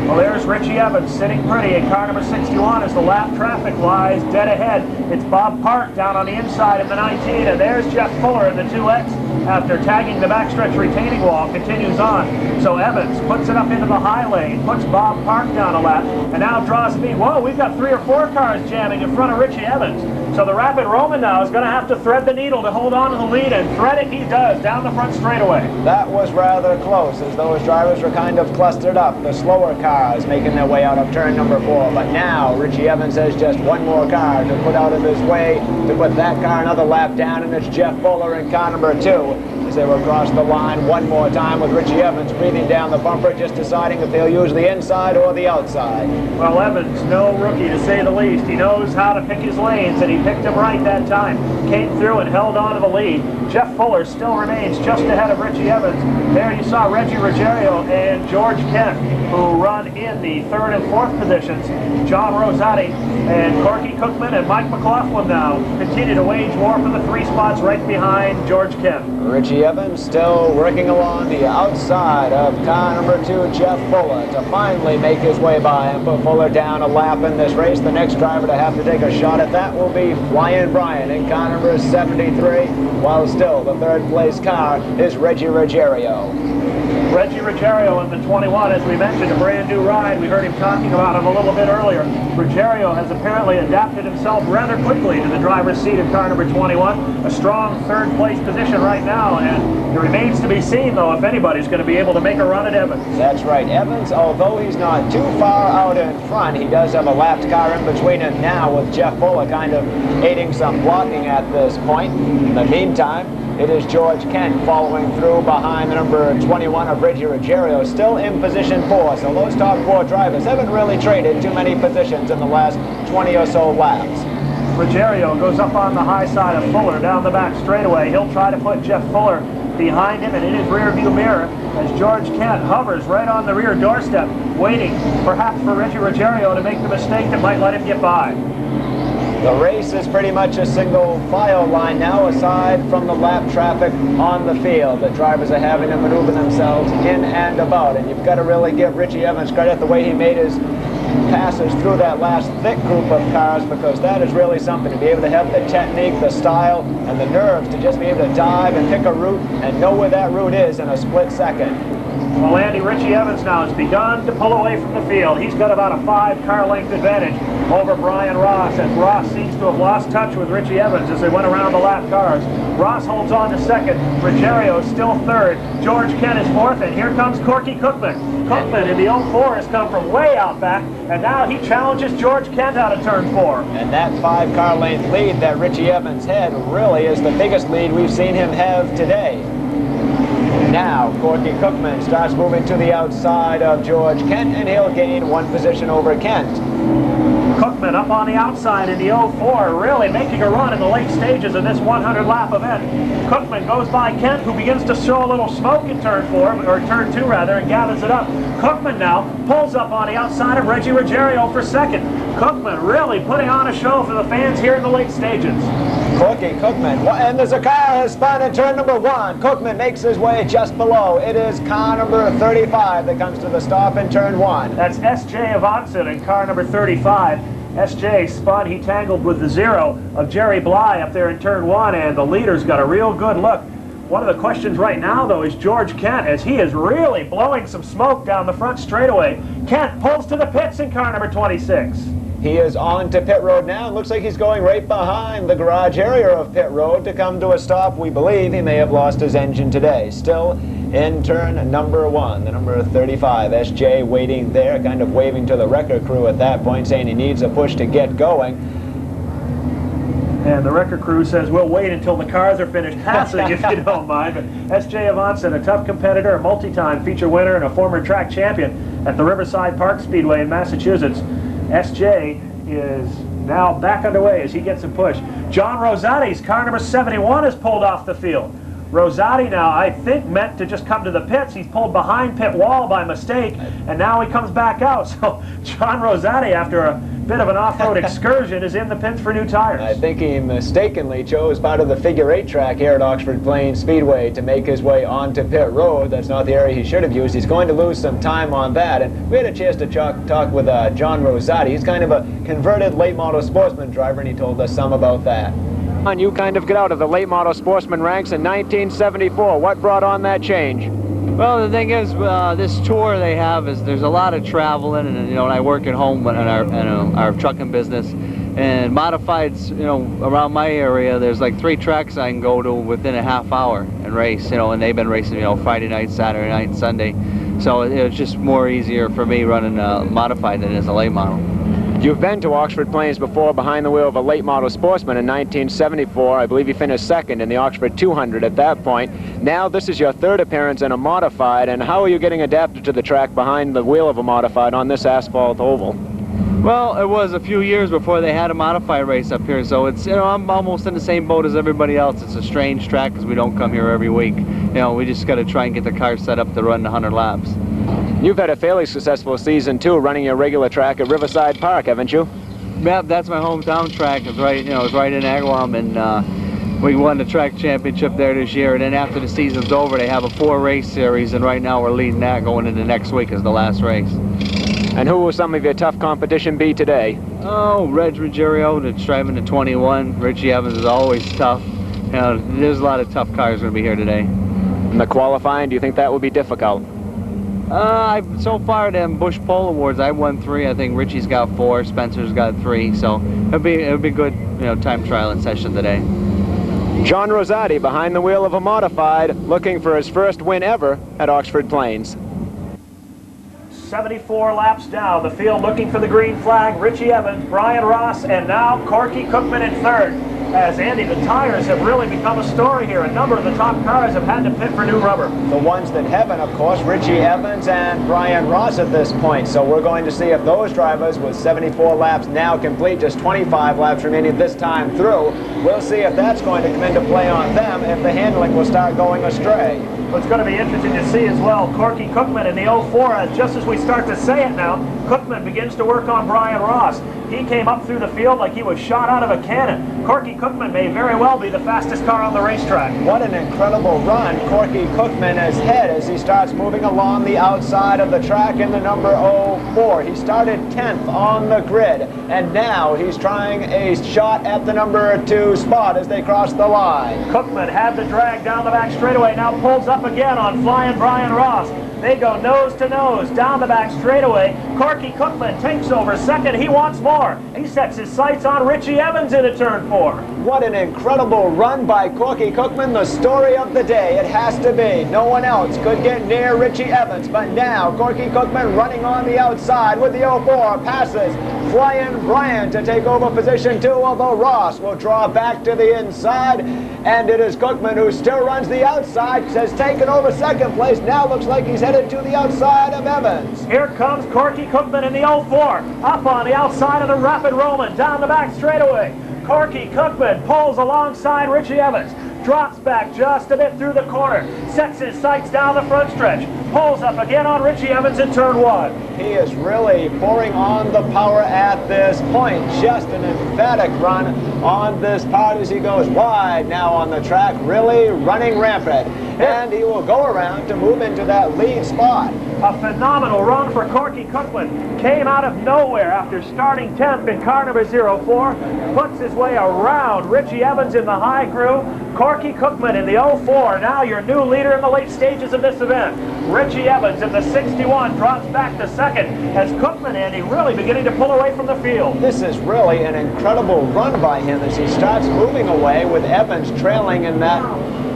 Well, there's Richie Evans sitting pretty in car number 61 as the lap traffic lies dead ahead. It's Bob Park down on the inside of the 19, and there's Jeff Fuller in the 2X after tagging the backstretch retaining wall, continues on. So Evans puts it up into the high lane, puts Bob Park down a lap, and now draws speed. Whoa, we've got 3 or 4 cars jamming in front of Richie Evans. So the Rapid Roman now is going to have to thread the needle to hold on to the lead, and thread it he does down the front straightaway. That was rather close, as those drivers were kind of clustered up. The slower cars making their way out of turn number 4. But now Richie Evans has just 1 more car to put out of his way to put that car another lap down, and it's Jeff Fuller in car number 2. As they will cross the line one more time with Richie Evans breathing down the bumper, just deciding if they'll use the inside or the outside. Well, Evans, no rookie to say the least. He knows how to pick his lanes, and he picked them right that time. Came through and held on to the lead. Jeff Fuller still remains just ahead of Richie Evans. There you saw Reggie Ruggiero and George Kent, who run in the 3rd and 4th positions. John Rosati and Corky Cookman and Mike McLaughlin now continue to wage war for the 3 spots right behind George Kent. Richie Evans still working along the outside of car number 2, Jeff Fuller, to finally make his way by and put Fuller down a lap in this race. The next driver to have to take a shot at that will be Flying Brian in car number 73, while still the 3rd place car is Reggie Ruggiero. Reggie Ruggiero in the 21, as we mentioned, a brand new ride. We heard him talking about it a little bit earlier. Ruggiero has apparently adapted himself rather quickly to the driver's seat of car number 21. A strong third place position right now, and it remains to be seen, though, if anybody's going to be able to make a run at Evans. That's right. Evans, although he's not too far out in front, he does have a lapped car in between him now, with Jeff Fuller kind of aiding some blocking at this point. In the meantime, it is George Kent following through behind the number 21 of Reggie Ruggiero, still in position 4. So those top 4 drivers haven't really traded too many positions in the last 20 or so laps. Ruggiero goes up on the high side of Fuller down the back straightaway. He'll try to put Jeff Fuller behind him and in his rear view mirror as George Kent hovers right on the rear doorstep, waiting perhaps for Reggie Ruggiero to make the mistake that might let him get by. The race is pretty much a single file line now, aside from the lap traffic on the field. The drivers are having to maneuver themselves in and about, and you've got to really give Richie Evans credit the way he made his passes through that last thick group of cars, because that is really something, to be able to have the technique, the style, and the nerves to just be able to dive and pick a route and know where that route is in a split second. Well, Andy, Richie Evans now has begun to pull away from the field. He's got about a 5-car length advantage over Brian Ross, as Ross seems to have lost touch with Richie Evans as they went around the lap cars. Ross holds on to second. Ruggiero is still third. George Kent is fourth, and here comes Corky Cookman. Cookman in the 04 has come from way out back, and now he challenges George Kent out of turn 4. And that 5-car length lead that Richie Evans had really is the biggest lead we've seen him have today. Now, Corky Cookman starts moving to the outside of George Kent, and he'll gain 1 position over Kent. Cookman up on the outside in the 04, really making a run in the late stages of this 100-lap event. Cookman goes by Kent, who begins to show a little smoke in turn 4, or turn 2 rather, and gathers it up. Cookman now pulls up on the outside of Reggie Ruggiero for second. Cookman really putting on a show for the fans here in the late stages. Corky Cookman, and there's a car has spun in turn number 1. Cookman makes his way just below. It is car number 35 that comes to the stop in turn 1. That's S.J. Avanson in car number 35. S.J. spun, he tangled with the 0 of Jerry Bly up there in turn 1, and the leader's got a real good look. One of the questions right now, though, is George Kent, as he is really blowing some smoke down the front straightaway. Kent pulls to the pits in car number 26. He is on to pit road now. Looks like he's going right behind the garage area of pit road to come to a stop. We believe he may have lost his engine today. Still in turn number 1, the number 35. SJ waiting there, kind of waving to the wrecker crew at that point, saying he needs a push to get going. And the wrecker crew says, we'll wait until the cars are finished passing, if you don't mind. But S.J. Avanson, a tough competitor, a multi-time feature winner, and a former track champion at the Riverside Park Speedway in Massachusetts. S.J. is now back underway as he gets a push. John Rosati's car number 71 is pulled off the field. Rosati now, I think, meant to just come to the pits. He's pulled behind pit wall by mistake, and now he comes back out. So John Rosati, after a bit of an off-road excursion, is in the pits for new tires. I think he mistakenly chose part of the figure 8 track here at Oxford Plains Speedway to make his way onto pit road. That's not the area he should have used. He's going to lose some time on that. And we had a chance to talk with John Rosati. He's kind of a converted late model sportsman driver, and he told us some about that. You kind of get out of the late model sportsman ranks in 1974. What brought on that change? Well, the thing is, this tour they have is there's a lot of traveling, and you know, and I work at home in our trucking business, and modifieds, you know, around my area, there's like 3 tracks I can go to within a half hour and race, you know, and they've been racing, you know, Friday night, Saturday night, and Sunday, so it's just more easier for me running modified than it is a late model. You've been to Oxford Plains before behind the wheel of a late model sportsman in 1974. I believe you finished second in the Oxford 200 at that point. Now this is your 3rd appearance in a modified, and how are you getting adapted to the track behind the wheel of a modified on this asphalt oval? Well, it was a few years before they had a modified race up here, so it's, you know, I'm almost in the same boat as everybody else. It's a strange track because we don't come here every week. You know, we just got to try and get the car set up to run the 100 laps. You've had a fairly successful season too, running your regular track at Riverside Park, haven't you? Yeah, that's my hometown track. It's right, you know, it's right in Agawam, and we won the track championship there this year. And then after the season's over, they have a 4-race series, and right now we're leading that. Going into next week is the last race. And who will some of your tough competition be today? Oh, Reg Ruggiero, that's driving the 21. Richie Evans is always tough. You know, there's a lot of tough cars going to be here today. In the qualifying, do you think that will be difficult? So far, them Bush Pole Awards, I won 3. I think Richie's got 4, Spencer's got 3. So it'll be good, time trial and session today. John Rosati behind the wheel of a modified, looking for his first win ever at Oxford Plains. 74 laps down, the field looking for the green flag. Richie Evans, Brian Ross, and now Corky Cookman in third. As Andy, the tires have really become a story here. A number of the top cars have had to pit for new rubber. The ones that haven't, of course, Richie Evans and Brian Ross at this point. So we're going to see if those drivers with 74 laps now complete, just 25 laps remaining this time through. We'll see if that's going to come into play on them, if the handling will start going astray. What's going to be interesting to see as well, Corky Cookman in the 04, just as we start to say it now, Cookman begins to work on Brian Ross. He came up through the field like he was shot out of a cannon. Corky Cookman may very well be the fastest car on the racetrack. What an incredible run Corky Cookman has had as he starts moving along the outside of the track in the number 04. He started 10th on the grid, and now he's trying a shot at the number 2 spot as they cross the line. Cookman had the drag down the back straightaway, now pulls up again on flying Brian Ross. They go nose to nose down the back straightaway. Corky Cookman takes over second. He wants more. He sets his sights on Richie Evans into turn 4. What an incredible run by Corky Cookman, the story of the day. It has to be. No one else could get near Richie Evans, but now Corky Cookman running on the outside with the 04 passes Flying Brian to take over position 2, although Ross will draw back to the inside, and it is Cookman who still runs the outside, has taken over second place. Now looks like he's headed to the outside of Evans. Here comes Corky Cookman in the 04, up on the outside of the Rapid Roman, down the back straightaway. Corky Cookman pulls alongside Richie Evans, drops back just a bit through the corner, sets his sights down the front stretch, pulls up again on Richie Evans in turn 1. He is really pouring on the power at this point. Just an emphatic run on this part as he goes wide now on the track, really running rampant. And he will go around to move into that lead spot. A phenomenal run for Corky Cookman. Came out of nowhere after starting 10th in car number 04. Puts his way around Richie Evans in the high crew. Corky Cookman in the 04, now your new leader in the late stages of this event. Richie Evans in the 61 drops back to second as Cookman, Andy, really beginning to pull away from the field. This is really an incredible run by him as he starts moving away with Evans trailing in that,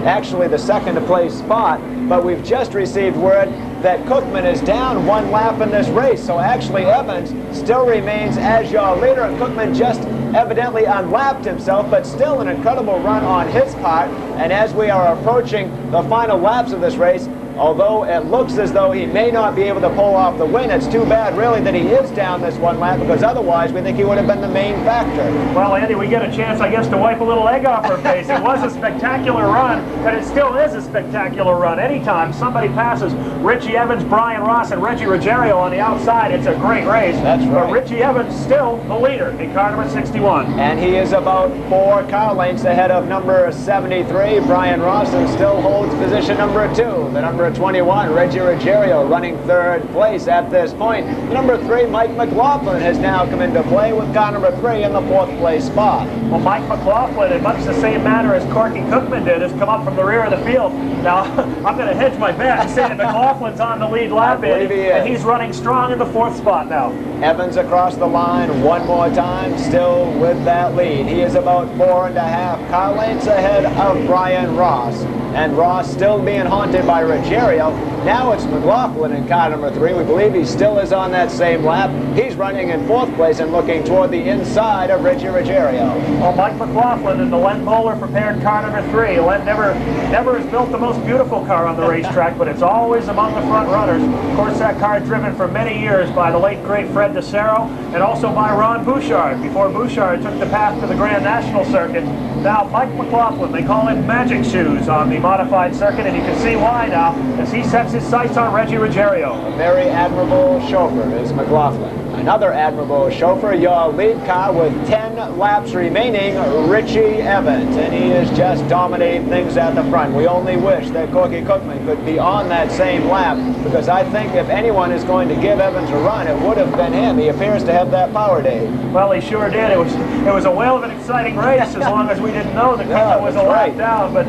actually the second to place spot. But we've just received word that Cookman is down 1 lap in this race. So actually Evans still remains as your leader, and Cookman just evidently unlapped himself, but still an incredible run on his part. And as we are approaching the final laps of this race, although it looks as though he may not be able to pull off the win, it's too bad really that he is down this 1 lap, because otherwise we think he would have been the main factor. Well, Andy, we get a chance, I guess, to wipe a little egg off our face. It was a spectacular run, and it still is a spectacular run. Anytime somebody passes Richie Evans, Brian Ross, and Reggie Ruggiero on the outside, it's a great race. That's right. But Richie Evans still the leader in car number 61. And he is about 4 car lengths ahead of number 73, Brian Ross, and still holds position number 2. The number 21, Reggie Ruggiero, running 3rd place at this point. Number 3, Mike McLaughlin, has now come into play with car number 3 in the 4th place spot. Well, Mike McLaughlin, in much the same manner as Corky Cookman did, has come up from the rear of the field. Now, I'm going to hedge my bet and say that McLaughlin's on the lead lap, and he's running strong in the 4th spot now. Evans across the line one more time, still with that lead. He is about 4.5 car lengths ahead of Brian Ross. And Ross still being haunted by Ruggiero. Now it's McLaughlin in car number 3. We believe he still is on that same lap. He's running in 4th place and looking toward the inside of Reggie Ruggiero. Well, Mike McLaughlin in the Len Bowler prepared car number 3. Len never has built the most beautiful car on the racetrack, but it's always among the front runners. Of course, that car driven for many years by the late, great Fred DeCero, and also by Ron Bouchard, before Bouchard took the path to the Grand National Circuit. Now, Mike McLaughlin, they call him Magic Shoes on the modified circuit, and you can see why now, as he sets his sights on Reggie Ruggiero. A very admirable chauffeur is McLaughlin. Another admirable chauffeur, your lead car with 10 laps remaining, Richie Evans. And he is just dominating things at the front. We only wish that Corky Cookman could be on that same lap, because I think if anyone is going to give Evans a run, it would have been him. He appears to have that power, Dave. Well, he sure did. It was a whale of an exciting race, as long as we didn't know that Cookman was a lap down. But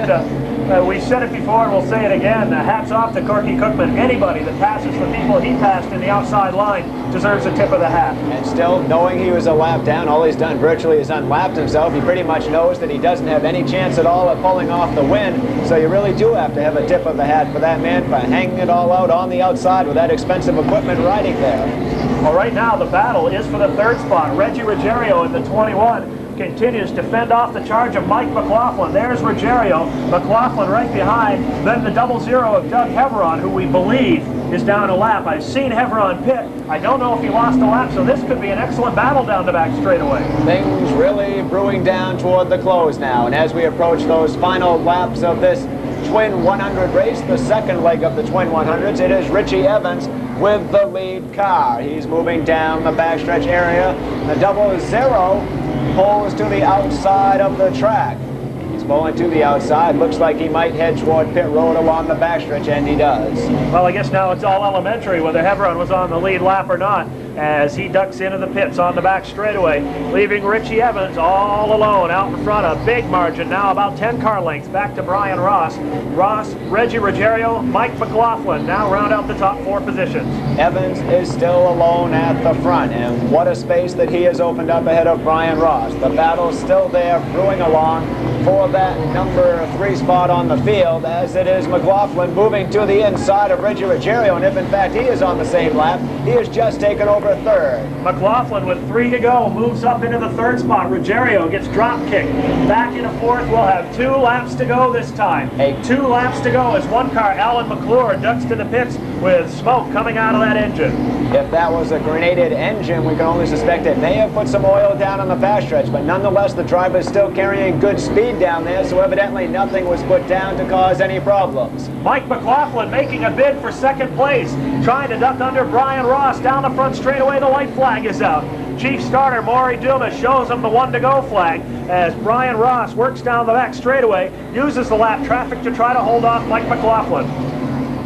We said it before and we'll say it again. Hats off to Corky Cookman. Anybody that passes the people he passed in the outside line deserves a tip of the hat. And still, knowing he was a lap down, all he's done virtually is unlapped himself. He pretty much knows that he doesn't have any chance at all of pulling off the win. So you really do have to have a tip of the hat for that man for hanging it all out on the outside with that expensive equipment riding there. Well, right now the battle is for the third spot. Reggie Ruggiero in the 21 continues to fend off the charge of Mike McLaughlin. There's Ruggiero, McLaughlin right behind, then the 00 of Doug Heveron, who we believe is down a lap. I've seen Heveron pit. I don't know if he lost a lap, so this could be an excellent battle down the back straightaway. Things really brewing down toward the close now, and as we approach those final laps of this Twin 100 race, the second leg of the Twin 100s, it is Richie Evans with the lead car. He's moving down the backstretch area. The 00 pulls to the outside of the track. He's pulling to the outside. Looks like he might head toward pit road along the backstretch, and he does. Well, I guess now it's all elementary whether Heveron was on the lead lap or not, as he ducks into the pits on the back straightaway, leaving Richie Evans all alone out in front. A big margin now, about 10 car lengths back to Brian Ross. Ross, Reggie Ruggiero, Mike McLaughlin now round out the top 4 positions. Evans is still alone at the front, and what a space that he has opened up ahead of Brian Ross. The battle's still there, brewing along for that number 3 spot on the field, as it is McLaughlin moving to the inside of Reggie Ruggiero, and if in fact he is on the same lap, he has just taken over third. McLaughlin with 3 to go moves up into the 3rd spot. Ruggiero gets drop kicked back into 4th. We'll have 2 laps to go this time. 2 laps to go as one car, Alan McClure, ducks to the pits with smoke coming out of that engine. If that was a grenaded engine, we can only suspect it may have put some oil down on the backstretch, but nonetheless the driver is still carrying good speed down there, so evidently nothing was put down to cause any problems. Mike McLaughlin making a bid for 2nd place, trying to duck under Brian Ross down the front straightaway. The white flag is out. Chief starter Maury Dumas shows him the 1 to go flag as Brian Ross works down the back straightaway, uses the lap traffic to try to hold off Mike McLaughlin.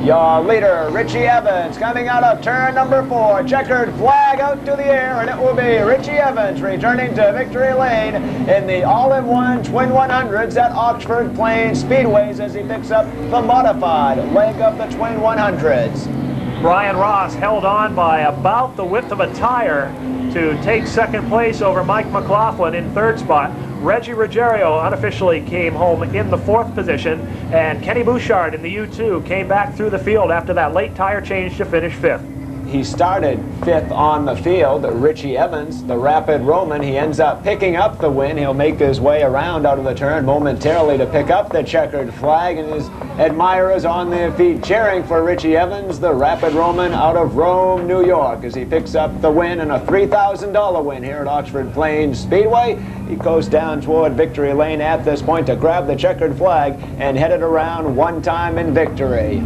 Your leader, Richie Evans, coming out of turn number 4. Checkered flag out to the air, and it will be Richie Evans returning to victory lane in the all-in-one Twin 100s at Oxford Plains Speedways as he picks up the modified leg of the Twin 100s. Brian Ross held on by about the width of a tire to take 2nd place over Mike McLaughlin in 3rd spot. Reggie Ruggiero unofficially came home in the 4th position, and Kenny Bouchard in the U2 came back through the field after that late tire change to finish 5th. He started 5th on the field. Richie Evans, the Rapid Roman, he ends up picking up the win. He'll make his way around out of the turn momentarily to pick up the checkered flag, and his admirers on their feet cheering for Richie Evans, the Rapid Roman out of Rome, New York, as he picks up the win and a $3,000 win here at Oxford Plains Speedway. He goes down toward victory lane at this point to grab the checkered flag and head it around one time in victory.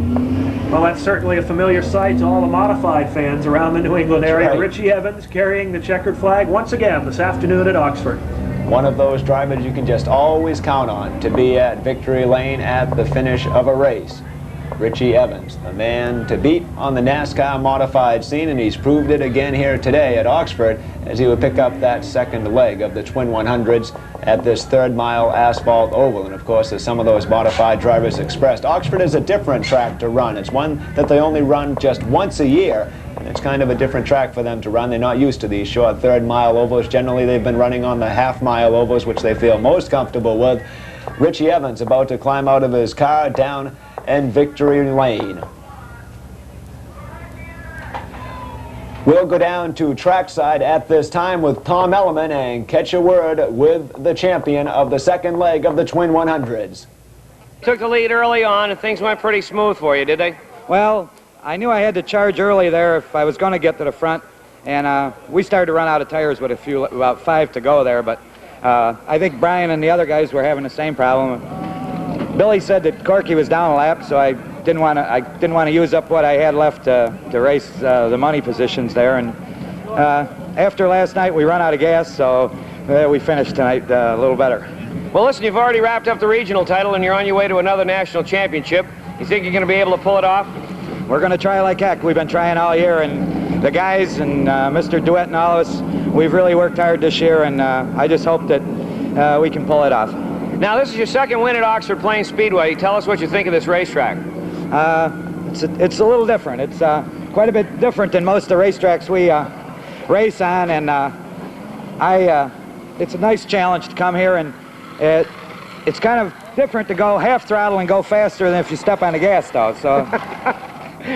Well, that's certainly a familiar sight to all the modified fans around the New England area. Right. Richie Evans carrying the checkered flag once again this afternoon at Oxford. One of those drivers you can just always count on to be at victory lane at the finish of a race. Richie Evans, the man to beat on the NASCAR modified scene, and he's proved it again here today at Oxford as he would pick up that 2nd leg of the Twin 100s at this 3rd mile asphalt oval. And of course, as some of those modified drivers expressed, Oxford is a different track to run. It's one that they only run just once a year, and it's kind of a different track for them to run. They're not used to these short 3rd mile ovals. Generally, they've been running on the half-mile ovals, which they feel most comfortable with. Richie Evans about to climb out of his car down and victory lane. We'll go down to trackside at this time with Tom Elliman and catch a word with the champion of the 2nd leg of the Twin 100s. Took the lead early on and things went pretty smooth for you, did they? Well, I knew I had to charge early there if I was going to get to the front, and we started to run out of tires with about 5 to go there, but I think Brian and the other guys were having the same problem. Billy said that Corky was down a lap, so I didn't want to use up what I had left to race the money positions there. And after last night, we run out of gas, so we finished tonight a little better. Well, listen, you've already wrapped up the regional title, and you're on your way to another national championship. You think you're going to be able to pull it off? We're going to try like heck. We've been trying all year, and the guys and Mr. DeWitt and all of us, we've really worked hard this year, and I just hope that we can pull it off. Now, this is your second win at Oxford Plains Speedway. Tell us what you think of this racetrack. It's a little different. It's quite a bit different than most of the racetracks we race on, and it's a nice challenge to come here, and it's kind of different to go half throttle and go faster than if you step on the gas, though. So,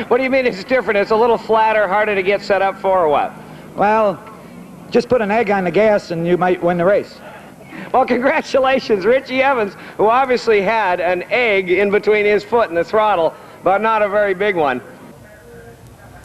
what do you mean it's different? It's a little flatter, harder to get set up for, or what? Well, just put an egg on the gas and you might win the race. Well, congratulations, Richie Evans, who obviously had an egg in between his foot and the throttle, but not a very big one.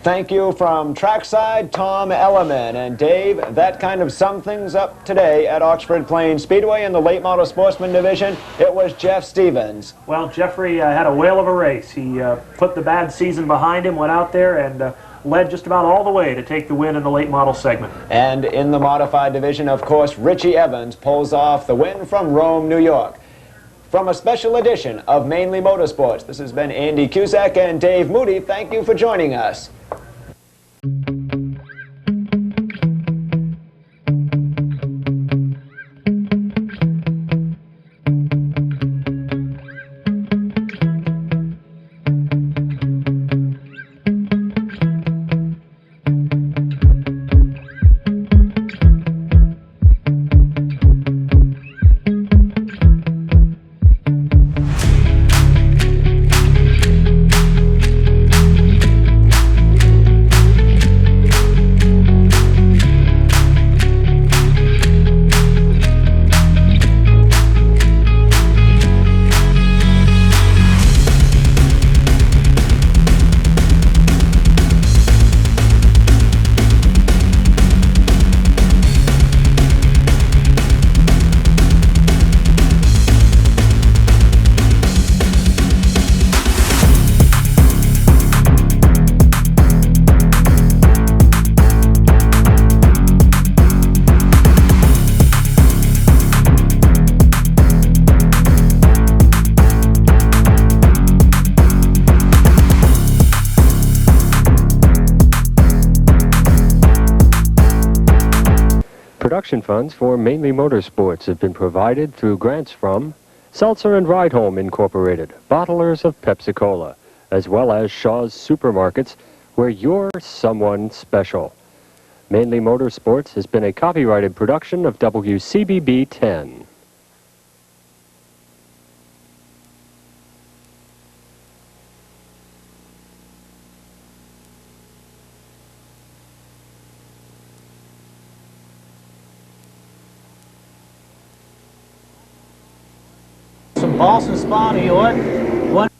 Thank you from trackside Tom Elliman. And Dave, that kind of summed things up today at Oxford Plains Speedway in the late model sportsman division. It was Jeff Stevens. Well, Jeffrey had a whale of a race. He put the bad season behind him, went out there and led just about all the way to take the win in the late model segment. And in the modified division, of course, Richie Evans pulls off the win from Rome, New York. From a special edition of Mainely Motorsports, this has been Andy Cusack and Dave Moody. Thank you for joining us. Production funds for Mainely Motorsports have been provided through grants from Seltzer and Ride Home Incorporated, bottlers of Pepsi-Cola, as well as Shaw's Supermarkets, where you're someone special. Mainely Motorsports has been a copyrighted production of WCBB 10. Some Boston Spotty, what?